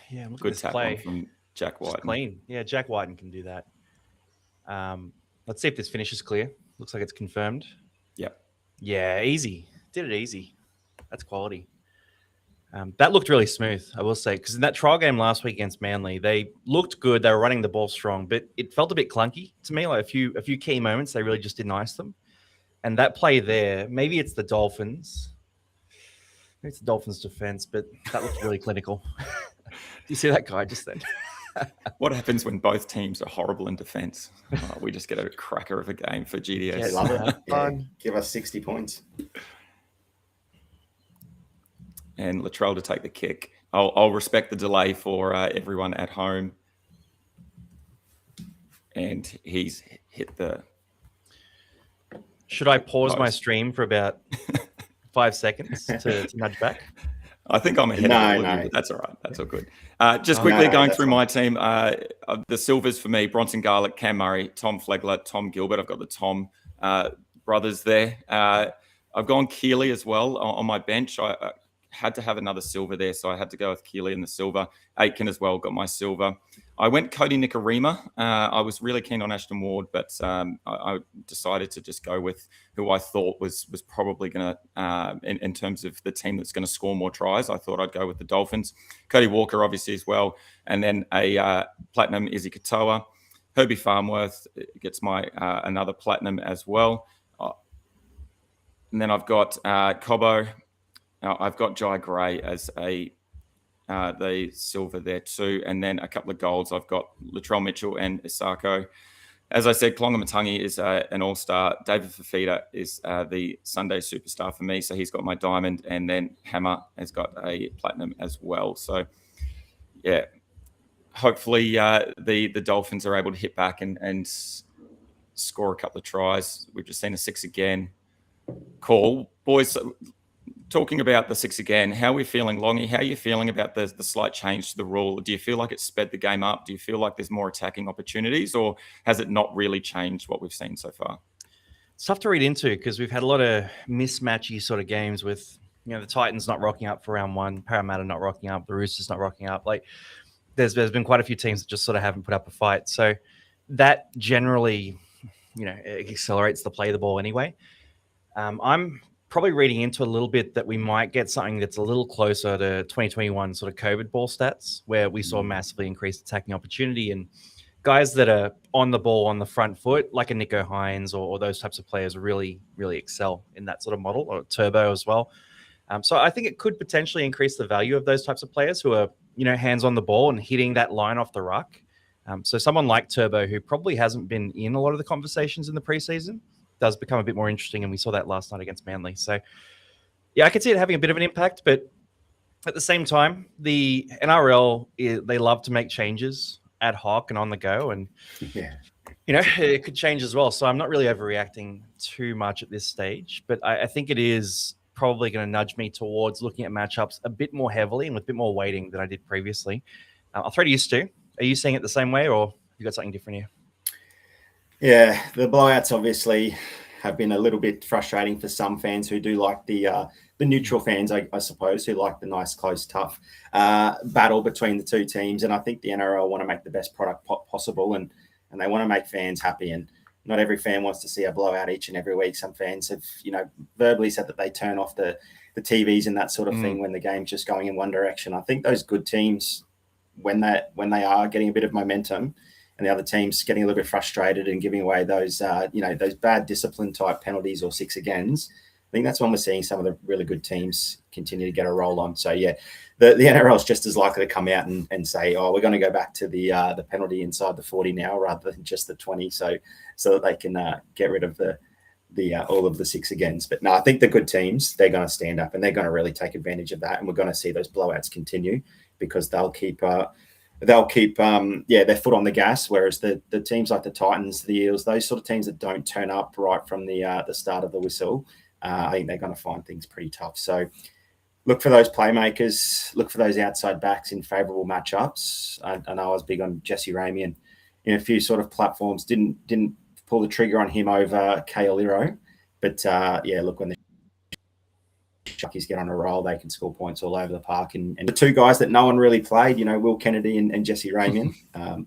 Yeah, look good at this tackle play from Jack Whiten. Clean. Yeah, Jack Whiten can do that. Let's see if this finish is clear. Looks like it's confirmed. Yep. Yeah, easy. Did it easy. That's quality. That looked really smooth, I will say, because in that trial game last week against Manly, they looked good. They were running the ball strong, but it felt a bit clunky to me. Like a few key moments, they really just didn't ice them. And that play there, maybe it's the Dolphins. Maybe it's the Dolphins' defense, but that looked really clinical. Do you see that guy just then? What happens when both teams are horrible in defense? We just get a cracker of a game for GDS. Yeah, love it. Yeah, give us 60 points. And Latrell to take the kick. I'll respect the delay for everyone at home. And he's hit the... Should I pause my stream for about 5 seconds to nudge back? I think I'm ahead of you, but that's all right. That's all good. Just quickly going through my team. The silvers for me, Bronson Garlic, Cam Murray, Tom Flegler, Tom Gilbert. I've got the Tom brothers there. I've gone Keely as well on my bench. I had to have another silver there, so I had to go with Keely in the silver. Aitken as well got my silver. I went Cody Nikorima. I was really keen on Ashton Ward, but I decided to just go with who I thought was probably going to, in terms of the team that's going to score more tries, I thought I'd go with the Dolphins. Cody Walker, obviously, as well. And then a platinum Izzy Katoa. Herbie Farmworth gets my another platinum as well. And then I've got Cobbo. I've got Jai Gray as the silver there too. And then a couple of golds. I've got Latrell Mitchell and Isako. As I said, Klonga Matangi is an all-star. David Fafita is the Sunday superstar for me. So he's got my diamond. And then Hammer has got a platinum as well. So, yeah, hopefully the Dolphins are able to hit back and score a couple of tries. We've just seen a 6 again. Cool. Boys, talking about the 6 again, how are we feeling, Longy? How are you feeling about the slight change to the rule? Do you feel like it's sped the game up? Do you feel like there's more attacking opportunities, or has it not really changed what we've seen so far? It's tough to read into because we've had a lot of mismatchy sort of games with, the Titans not rocking up for round 1, Parramatta not rocking up, the Roosters not rocking up. Like, there's been quite a few teams that just sort of haven't put up a fight. So that generally, it accelerates the play of the ball anyway. I'm probably reading into a little bit that we might get something that's a little closer to 2021 sort of COVID ball stats, where we saw massively increased attacking opportunity and guys that are on the ball on the front foot, like a Nico Hines or those types of players, really, really excel in that sort of model, or Turbo as well. So I think it could potentially increase the value of those types of players who are, hands on the ball and hitting that line off the ruck. So someone like Turbo, who probably hasn't been in a lot of the conversations in the preseason, does become a bit more interesting, and we saw that last night against Manly. So, yeah, I could see it having a bit of an impact, but at the same time, the NRL, they love to make changes ad hoc and on the go, and it could change as well. So I'm not really overreacting too much at this stage, but I think it is probably going to nudge me towards looking at matchups a bit more heavily and with a bit more weighting than I did previously. I'll throw to you, Stu. Are you seeing it the same way, or you got something different here? Yeah, the blowouts obviously have been a little bit frustrating for some fans who do like the neutral fans, I suppose, who like the nice, close, tough battle between the two teams. And I think the NRL want to make the best product possible, and they want to make fans happy. And not every fan wants to see a blowout each and every week. Some fans have, verbally said that they turn off the TVs and that sort of thing when the game's just going in one direction. I think those good teams, when they are getting a bit of momentum, and the other team's getting a little bit frustrated and giving away those, those bad discipline type penalties or 6 agains, I think that's when we're seeing some of the really good teams continue to get a roll on. So, yeah, the NRL is just as likely to come out and say, oh, we're going to go back to the penalty inside the 40 now rather than just the 20, so that they can get rid of the all of the 6 agains. But no, I think the good teams, they're going to stand up and they're going to really take advantage of that, and we're going to see those blowouts continue because they'll keep their foot on the gas, whereas the teams like the Titans, the Eels, those sort of teams that don't turn up right from the start of the whistle, I think they're going to find things pretty tough. So look for those playmakers, look for those outside backs in favourable matchups. I know I was big on Jesse Ramey, and in a few sort of platforms didn't pull the trigger on him over Kaoliro, but look, when the Chuckies get on a roll, they can score points all over the park. And the two guys that no one really played, Will Kennedy and Jesse Ramian,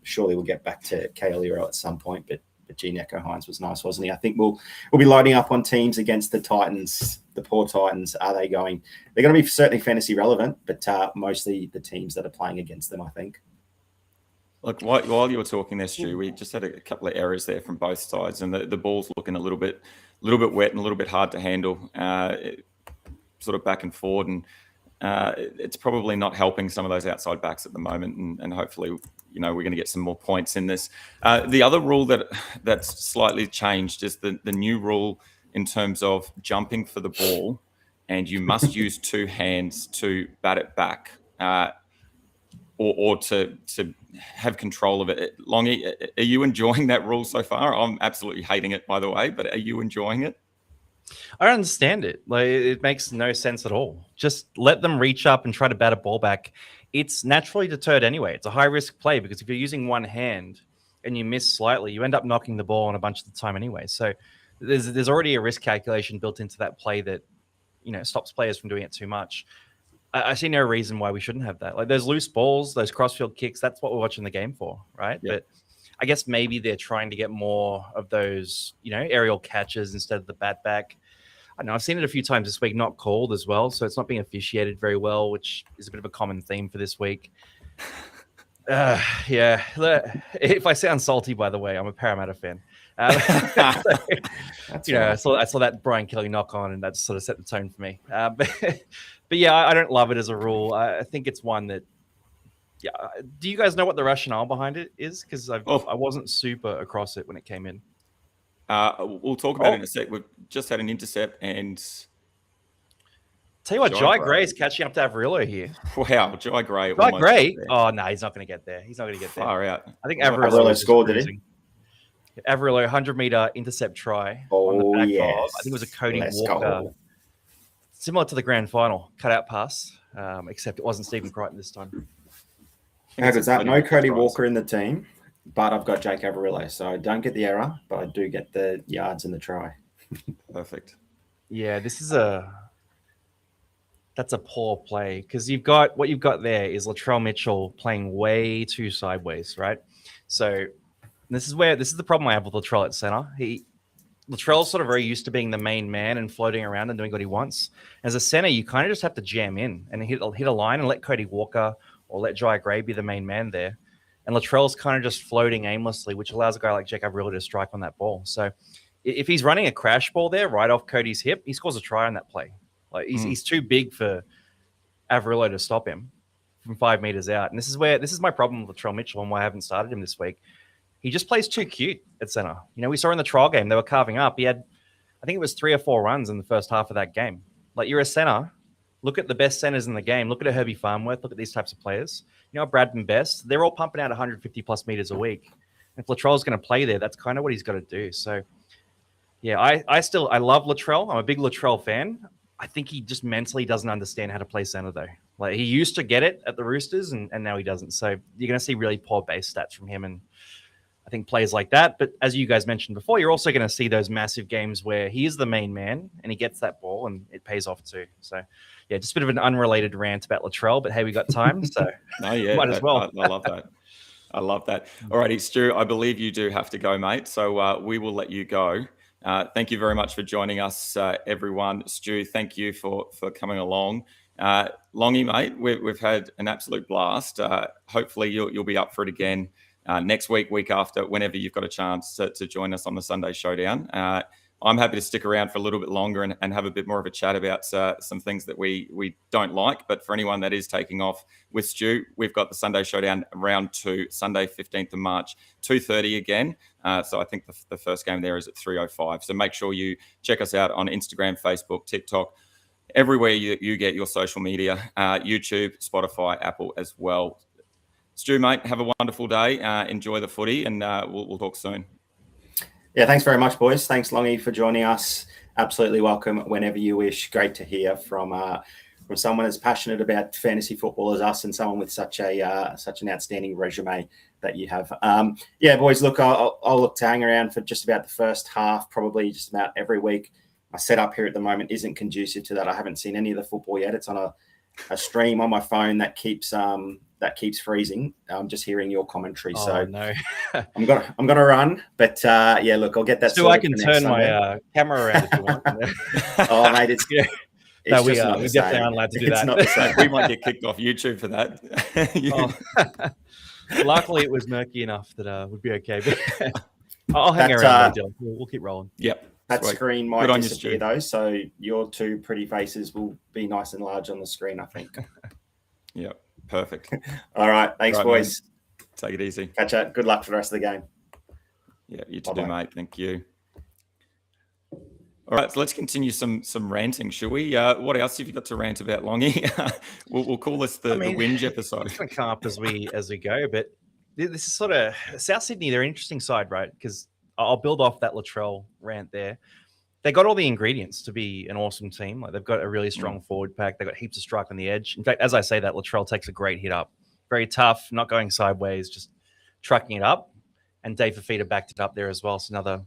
surely we'll get back to Kaoliro at some point, but Gene Echo Hines was nice, wasn't he? I think we'll be loading up on teams against the Titans, the poor Titans. They're going to be certainly fantasy relevant, but mostly the teams that are playing against them, I think. Look, while you were talking there, Stu, we just had a couple of errors there from both sides, and the ball's looking a little bit wet and a little bit hard to handle. Sort of back and forward, and it's probably not helping some of those outside backs at the moment, and hopefully we're going to get some more points in this. The other rule that's slightly changed is the new rule in terms of jumping for the ball, and you must use 2 hands to bat it back or to have control of it. Longy, are you enjoying that rule so far? I'm absolutely hating it, by the way, but are you enjoying it? I don't understand it. Like, it makes no sense at all. Just let them reach up and try to bat a ball back. It's naturally deterred anyway. It's a high risk play because if you're using one hand and you miss slightly, you end up knocking the ball on a bunch of the time anyway. So there's already a risk calculation built into that play that, stops players from doing it too much. I see no reason why we shouldn't have that. Like those loose balls, those crossfield kicks, that's what we're watching the game for, right? Yep. But I guess maybe they're trying to get more of those, aerial catches instead of the bat back. I know I've seen it a few times this week, not called as well. So it's not being officiated very well, which is a bit of a common theme for this week. Yeah. If I sound salty, by the way, I'm a Parramatta fan. I saw that Brian Kelly knock on, and that sort of set the tone for me. But yeah, I don't love it as a rule. I think it's one that, do you guys know what the rationale behind it is? Because I wasn't super across it when it came in. We'll talk about it in a sec. We've just had an intercept, and tell you what, Jai Gray's catching up to Averillo here. Wow, Jai Gray. Jai Gray? Oh, no, he's not going to get there. He's not going to get there. Far out. I think Averillo scored, did he? Averillo, 100-meter intercept try on the back of, I think it was a Cody Walker. Similar to the grand final, cutout pass, except it wasn't Stephen Crichton this time. How good's that? No Cody Walker in the team, but I've got Jake Averillo, so I don't get the error, but I do get the yards in the try. Perfect. Yeah, that's a poor play because what you've got there is Latrell Mitchell playing way too sideways, right? So this is the problem I have with Latrell at center. Latrell's sort of very used to being the main man and floating around and doing what he wants. As a center, you kind of just have to jam in and hit a line and let Cody Walker or let Jai Gray be the main man there. And Latrell's kind of just floating aimlessly, which allows a guy like Jake Averillo to strike on that ball. So if he's running a crash ball there right off Cody's hip, he scores a try on that play. Like he's too big for Averillo to stop him from 5 meters out. And this is my problem with Latrell Mitchell and why I haven't started him this week. He just plays too cute at center. We saw in the trial game, they were carving up. He had, I think it was 3 or 4 runs in the first half of that game. Like, you're a center. Look at the best centers in the game. Look at a Herbie Farnworth. Look at these types of players. Bradman Best, they're all pumping out 150 plus meters a week. If Latrell's going to play there, that's kind of what he's got to do. So, yeah, I love Latrell. I'm a big Latrell fan. I think he just mentally doesn't understand how to play center, though. Like, he used to get it at the Roosters, and now he doesn't. So you're going to see really poor base stats from him, and I think plays like that. But as you guys mentioned before, you're also going to see those massive games where he is the main man and he gets that ball and it pays off too. So, yeah, just a bit of an unrelated rant about Latrell, but hey, we got time, so might as well. I love that. I love that. All righty, Stu, I believe you do have to go, mate. So we will let you go. Thank you very much for joining us, everyone. Stu, thank you for coming along. Longy, mate, we've had an absolute blast. Hopefully you'll be up for it again next week after, whenever you've got a chance to join us on the Sunday Showdown. I'm happy to stick around for a little bit longer and have a bit more of a chat about some things that we don't like. But for anyone that is taking off with Stu, we've got the Sunday Showdown round 2, Sunday 15th of March, 2:30 again. So I think the first game there is at 3:05. So make sure you check us out on Instagram, Facebook, TikTok, everywhere you get your social media, YouTube, Spotify, Apple as well. Stu, mate, have a wonderful day. Enjoy the footy, and we'll talk soon. Yeah, thanks very much, boys. Thanks, Longy, for joining us. Absolutely welcome whenever you wish. Great to hear from someone as passionate about fantasy football as us, and someone with such an outstanding resume that you have. Yeah, boys, look, I'll look to hang around for just about the first half, probably just about every week. My setup here at the moment isn't conducive to that. I haven't seen any of the football yet. It's on a stream on my phone that keeps freezing. I'm just hearing your commentary. Oh, so no. I'm gonna run, but yeah, look, I'll get that. So I can turn my camera around if you want. Oh, mate, it's no, we definitely aren't allowed to do that. It's not the same. We might get kicked off YouTube for that. Luckily, it was murky enough that would be okay. But I'll hang around. We'll keep rolling. Yep. That screen might disappear though, so your two pretty faces will be nice and large on the screen, I think. Yep. Perfect. All right. Thanks, boys. Man. Take it easy. Catch up. Good luck for the rest of the game. Yeah, you too, mate. Thank you. All right, so let's continue some ranting, shall we? What else have you got to rant about, Longy? We'll call this the whinge episode. It's going to come up as we go, but this is sort of South Sydney. They're an interesting side, right? Because I'll build off that Latrell rant there. They got all the ingredients to be an awesome team. Like, they've got a really strong forward pack. They've got heaps of strike on the edge. In fact, as I say that, Latrell takes a great hit up. Very tough, not going sideways, just trucking it up. And Dave Fafita backed it up there as well. So another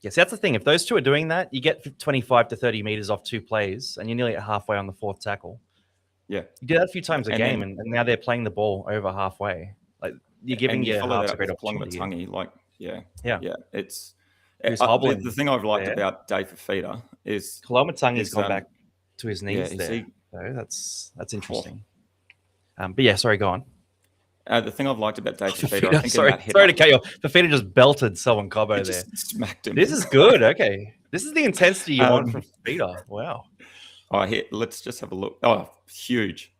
Yes, that's the thing. If those two are doing that, you get 25 to 30 meters off 2 plays, and you're nearly at halfway on the 4th tackle. Yeah. You do that a few times a And game, then- and now they're playing the ball over halfway. Like, you're giving and you your follow halves that a up great with opportunity. Plongawatangi, like, yeah. It's He was the hobbling thing I've liked there. about Dave Fafita is Koloamatangi's is, gone back to his knees is there. he- So that's interesting. But yeah, sorry, go on. the thing I've liked about Dave Fafita, I think sorry in that hit to cut you off. Fafita just belted Selwyn Cobbo there. just smacked him. This is good. Okay. This is the intensity you want from Fafita. Wow. Oh, here, let's just have a look. Oh, huge.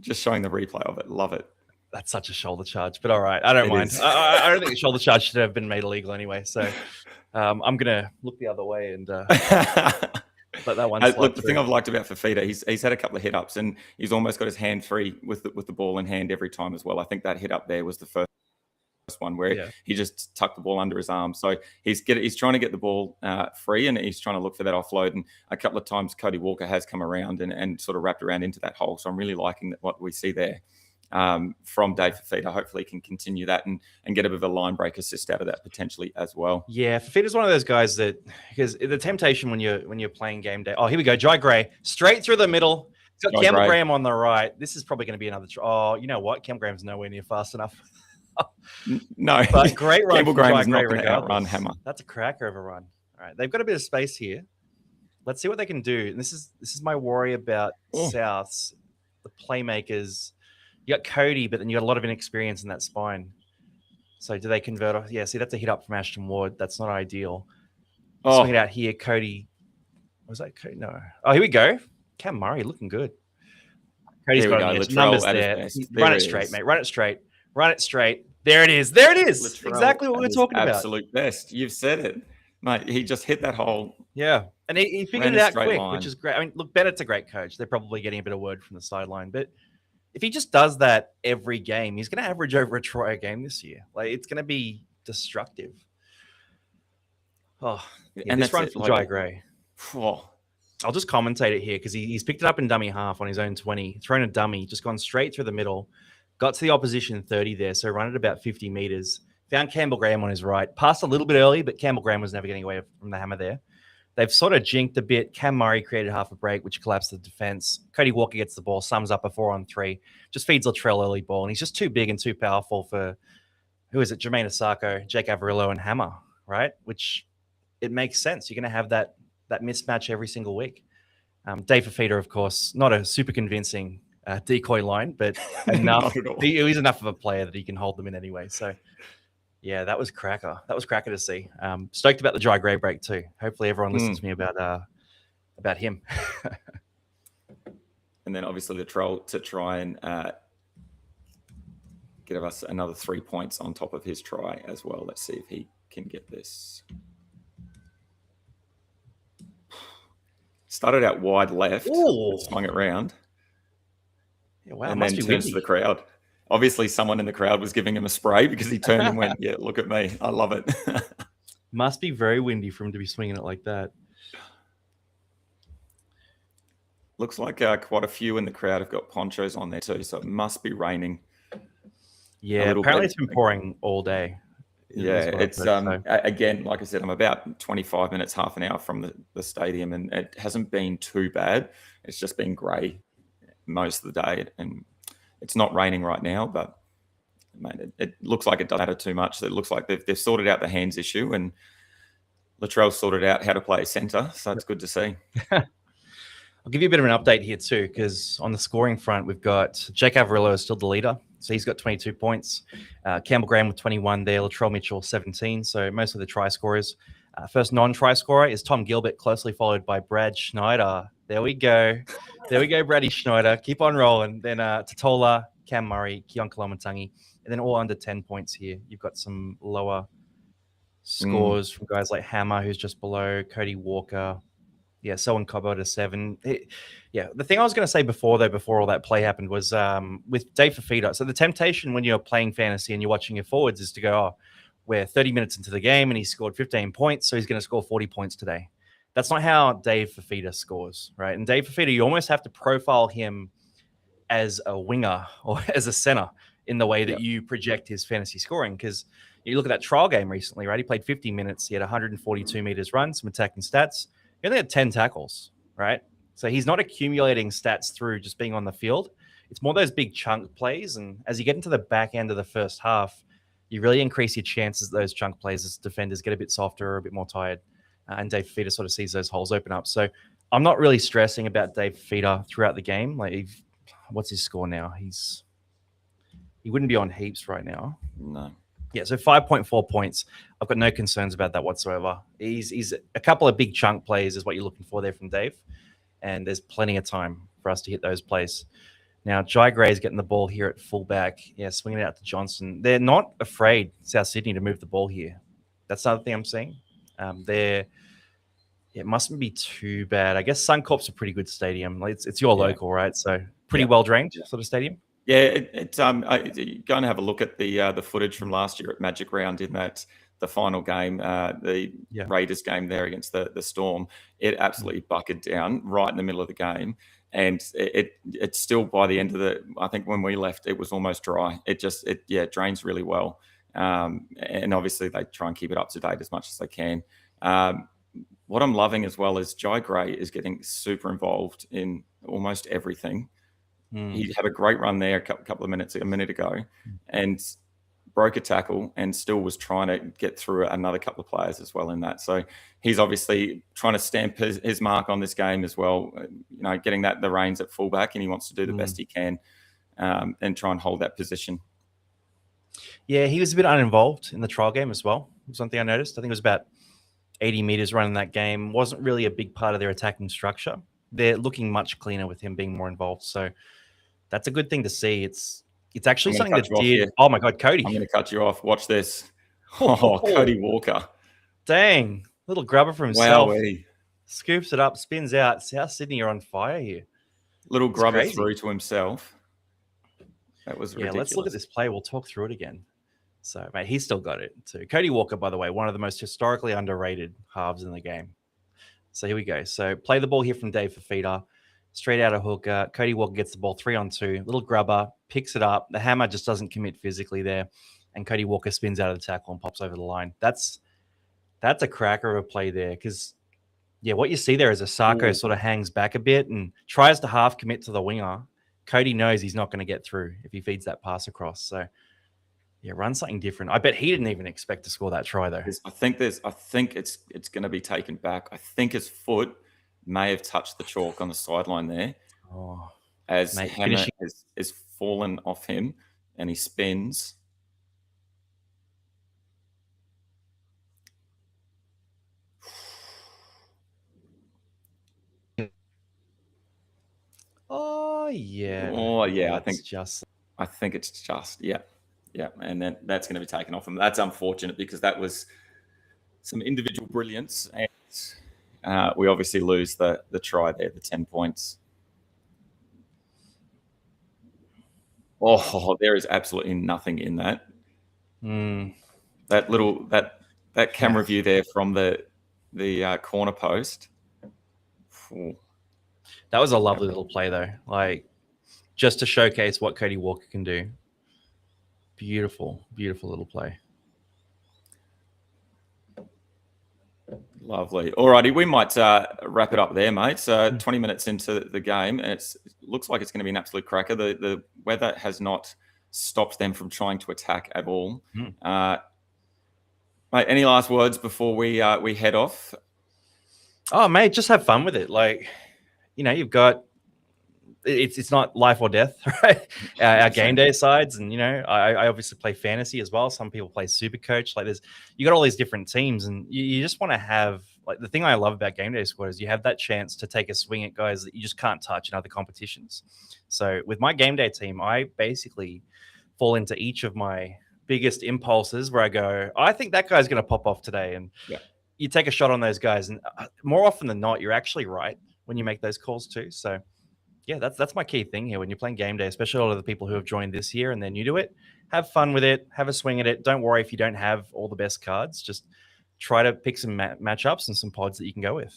Just showing the replay of it. Love it. That's such a shoulder charge, but all right. I don't mind. I don't think a shoulder charge should have been made illegal anyway. So I'm going to look the other way and let that one slide Look, the through. thing I've liked about Fafita, he's had a couple of hit ups and he's almost got his hand free with the ball in hand every time as well. I think that hit up there was the first one where he just tucked the ball under his arm. So he's trying to get the ball free and he's trying to look for that offload. And a couple of times Cody Walker has come around and sort of wrapped around into that hole. So I'm really liking what we see there from Dave Fafita. Hopefully he can continue that and get a bit of a line break assist out of that potentially as well. Yeah, Fafita's one of those guys that, because the temptation when you're playing game day. Oh, here we go. Jai Gray straight through the middle. It's got Campbell Graham on the right. This is probably going to be another. Oh, you know what? Campbell Graham's nowhere near fast enough. No, but great run. Campbell Graham is Jai not Gray going to outrun Hammer. That's a cracker of a run. All right, they've got a bit of space here. Let's see what they can do. And this is my worry about Souths, the playmakers. You got Cody, but then you got a lot of inexperience in that spine. So do they convert off? Yeah, see, that's a hit up from Ashton Ward. That's not ideal. Swing it out here, Cody. Was that Cody? No. Oh, here we go. Cam Murray looking good. Cody's got the numbers there. Run it straight, mate. Run it straight. Run it straight. There it is. There it is. Latrell, exactly what we were talking about. Absolute best. You've said it. Mate, he just hit that hole. Yeah. And he figured it out quick, which is great. I mean, look, Bennett's a great coach. They're probably getting a bit of word from the sideline. But if he just does that every game, he's going to average over a try a game this year. Like, it's going to be destructive. Oh, yeah, and this run from Jai Gray. I'll just commentate it here because he's picked it up in dummy half on his own 20, thrown a dummy, just gone straight through the middle, got to the opposition 30 there, so run it about 50 meters. Found Campbell Graham on his right. Passed a little bit early, but Campbell Graham was never getting away from the hammer there. They've sort of jinked a bit. Cam Murray created half a break, which collapsed the defense. Cody Walker gets the ball, sums up a 4-on-3, just feeds Latrell early ball, and he's just too big and too powerful for, who is it, Jermaine Asako, Jake Averillo, and Hammer, right? Which it makes sense. You're going to have that mismatch every single week. Dave Fafita, of course, not a super convincing decoy line, but enough. He's enough of a player that he can hold them in anyway. So, yeah, that was cracker. That was cracker to see. Stoked about the Jai Gray break too. Hopefully, everyone listens to me about him. And then obviously the troll to try and give us another 3 points on top of his try as well. Let's see if he can get this. Started out wide left, swung it round, and then turns to the crowd. Obviously, someone in the crowd was giving him a spray because he turned and went, yeah, look at me. I love it. Must be very windy for him to be swinging it like that. Looks like quite a few in the crowd have got ponchos on there too, so it must be raining. Yeah, apparently it's been pouring all day. Yeah, it's again, like I said, I'm about 25 minutes, half an hour from the stadium, and it hasn't been too bad. It's just been grey most of the day, and it's not raining right now, but man, it looks like it doesn't matter too much. It looks like they've sorted out the hands issue, and Latrell sorted out how to play centre, so it's good to see. I'll give you a bit of an update here too, because on the scoring front, we've got Jake Averillo is still the leader. So he's got 22 points. Campbell Graham with 21 there. Latrell Mitchell, 17. So most of the try scorers. First non-try scorer is Tom Gilbert, closely followed by Brad Schneider. There we go. There we go, Brady Schneider. Keep on rolling. Then Totola, Cam Murray, Keon Koloamatangi. And then all under 10 points here. You've got some lower scores from guys like Hammer, who's just below, Cody Walker. Yeah, Selwyn Cobbo to 7. The thing I was going to say before all that play happened was with Dave Fafita. So the temptation when you're playing fantasy and you're watching your forwards is to go, oh, we're 30 minutes into the game and he scored 15 points, so he's going to score 40 points today. That's not how Dave Fafita scores, right? And Dave Fafita, you almost have to profile him as a winger or as a center in the way that you project his fantasy scoring, because You look at that trial game recently, right? He played 50 minutes. He had 142 meters run, some attacking stats. He only had 10 tackles, right? So he's not accumulating stats through just being on the field. It's more those big chunk plays. And as you get into the back end of the first half, you really increase your chances those chunk plays as defenders get a bit softer or a bit more tired. And Dave Fifita sort of sees those holes open up. So I'm not really stressing about Dave Fifita throughout the game. Like, what's his score now? He wouldn't be on heaps right now. No. Yeah, so 5.4 points. I've got no concerns about that whatsoever. He's a couple of big chunk plays is what you're looking for there from Dave. And there's plenty of time for us to hit those plays. Now, Jai Gray's getting the ball here at fullback. Yeah, swinging it out to Johnson. They're not afraid, South Sydney, to move the ball here. That's another thing I'm seeing. It mustn't be too bad. I guess Suncorp's a pretty good stadium. It's your local, right? So pretty well drained sort of stadium. Yeah, you're going to have a look at the footage from last year at Magic Round in that the final game, the Raiders game there against the Storm. It absolutely bucketed down right in the middle of the game, and it's still by the end of I think when we left, it was almost dry. It drains really well, and obviously they try and keep it up to date as much as they can. What I'm loving as well is Jai Gray is getting super involved in almost everything. He had a great run there a minute ago, and broke a tackle and still was trying to get through another couple of players as well in that. So he's obviously trying to stamp his mark on this game as well, getting the reins at fullback, and he wants to do the best he can and try and hold that position. Yeah, he was a bit uninvolved in the trial game as well. Something I noticed. I think it was about 80 meters running that game. Wasn't really a big part of their attacking structure. They're looking much cleaner with him being more involved. So that's a good thing to see. It's actually something that did. Oh my God, Cody! I'm going to cut you off. Watch this. Oh, Cody Walker! Dang, little grubber for himself. Wowee. Scoops it up, spins out. South Sydney are on fire here. Little grubber through to himself. That was ridiculous. Yeah, let's look at this play. We'll talk through it again. So, mate, he's still got it too. Cody Walker, by the way, one of the most historically underrated halves in the game. So here we go. So play the ball here from Dave Fifita. Straight out of hooker. Cody Walker gets the ball 3-on-2. Little grubber, picks it up. The hammer just doesn't commit physically there. And Cody Walker spins out of the tackle and pops over the line. That's a cracker of a play there. Because, what you see there is Asako sort of hangs back a bit and tries to half commit to the winger. Cody knows he's not going to get through if he feeds that pass across. So, run something different. I bet he didn't even expect to score that try, though. I think it's going to be taken back. I think his foot may have touched the chalk on the sideline there. Oh, as Hammer is fallen off him and he spins. Oh yeah. Oh yeah. I think it's just yeah. And then that's going to be taken off him. That's unfortunate because that was some individual brilliance, and we obviously lose the try there, the 10 points. Oh, there is absolutely nothing in that. That camera view there from the corner post. Ooh. That was a lovely little play, though. Like, just to showcase what Cody Walker can do. Beautiful, beautiful little play. Lovely. All righty, we might wrap it up there, mate. 20 minutes into the game, and it looks like it's going to be an absolute cracker. The weather has not stopped them from trying to attack at all. Mate, any last words before we head off? Oh, mate, just have fun with it. Like, you've got it's not life or death, right? Our game day sides, and I obviously play fantasy as well. Some people play super coach. Like, you got all these different teams, and you just want to have, like, the thing I love about Game Day Squad is you have that chance to take a swing at guys that you just can't touch in other competitions. So with my game day team, I basically fall into each of my biggest impulses where I go, I think that guy's going to pop off today, and you take a shot on those guys, and more often than not, you're actually right when you make those calls too. So yeah, that's my key thing here when you're playing game day, especially a lot of the people who have joined this year and they're new to it. Have fun with it. Have a swing at it. Don't worry if you don't have all the best cards. Just try to pick some matchups and some pods that you can go with.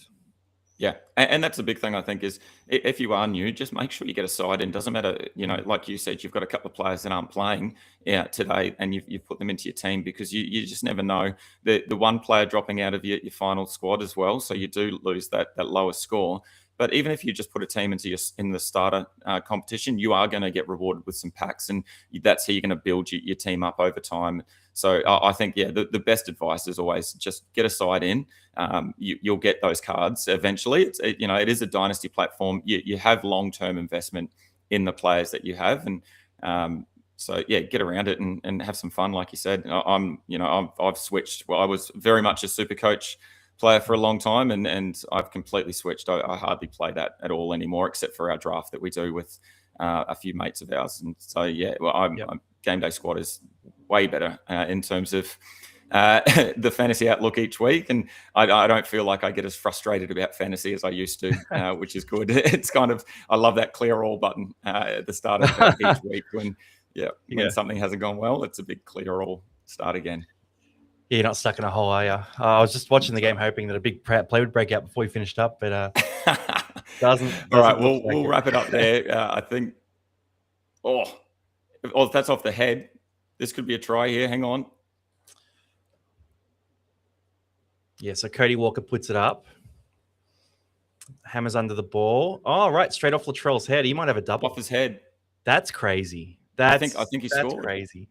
Yeah, and that's a big thing, I think, is if you are new, just make sure you get a side in. Doesn't matter, like you said, you've got a couple of players that aren't playing today, and you've put them into your team, because you just never know. The one player dropping out of your final squad as well, so you do lose that lower score. But even if you just put a team in the starter competition, you are going to get rewarded with some packs, and that's how you're going to build your team up over time. So I think, the best advice is always just get a side in. You'll get those cards eventually. It is a dynasty platform. You have long-term investment in the players that you have, and so get around it and have some fun, like you said. I've switched. Well, I was very much a super coach player for a long time, and I've completely switched. I hardly play that at all anymore, except for our draft that we do with a few mates of ours. And so Game Day Squad is way better in terms of the fantasy outlook each week, and I don't feel like I get as frustrated about fantasy as I used to, which is good. It's kind of, I love that clear all button at the start of each week when something hasn't gone well. It's a big clear all, start again. Yeah, you're not stuck in a hole, are you? I was just watching the game hoping that a big play would break out before we finished up, but doesn't. All right, we'll wrap it up there. I think. If that's off the head, this could be a try here. Hang on. Yeah, so Cody Walker puts it up. Hammers under the ball. Oh, right, straight off Latrell's head. He might have a double. Off his head. That's crazy. I think he scored. That's crazy.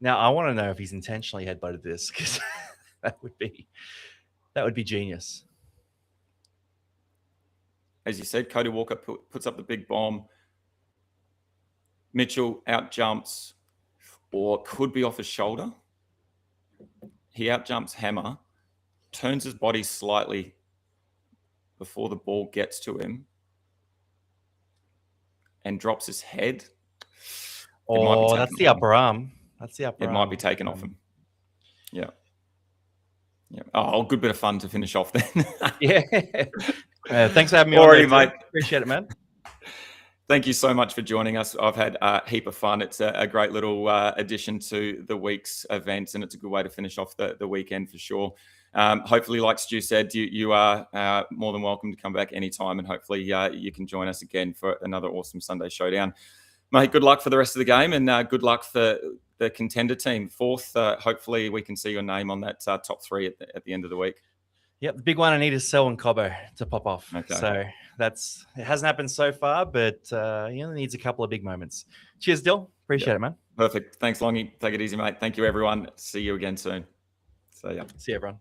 Now, I want to know if he's intentionally headbutted this, because that would be genius. As you said, Cody Walker puts up the big bomb. Mitchell out jumps, or could be off his shoulder. He out jumps Hammer, turns his body slightly before the ball gets to him, and drops his head. Oh, that's the upper arm. It might be taken off him. Yeah. Oh, good bit of fun to finish off then. Yeah. Thanks for having me on, mate. Appreciate it, man. Thank you so much for joining us. I've had a heap of fun. It's a great little addition to the week's events, and it's a good way to finish off the weekend for sure. Hopefully, like Stu said, you are more than welcome to come back anytime, and hopefully you can join us again for another awesome Sunday Showdown. Mate, good luck for the rest of the game, and good luck for the contender team. Fourth, hopefully we can see your name on that top three at the end of the week. Yep, the big one I need is Sel and Cobbo to pop off. Okay. So it hasn't happened so far, but he only needs a couple of big moments. Cheers, Dyl. Appreciate it, man. Perfect. Thanks, Longy. Take it easy, mate. Thank you, everyone. See you again soon. See ya. See you, everyone.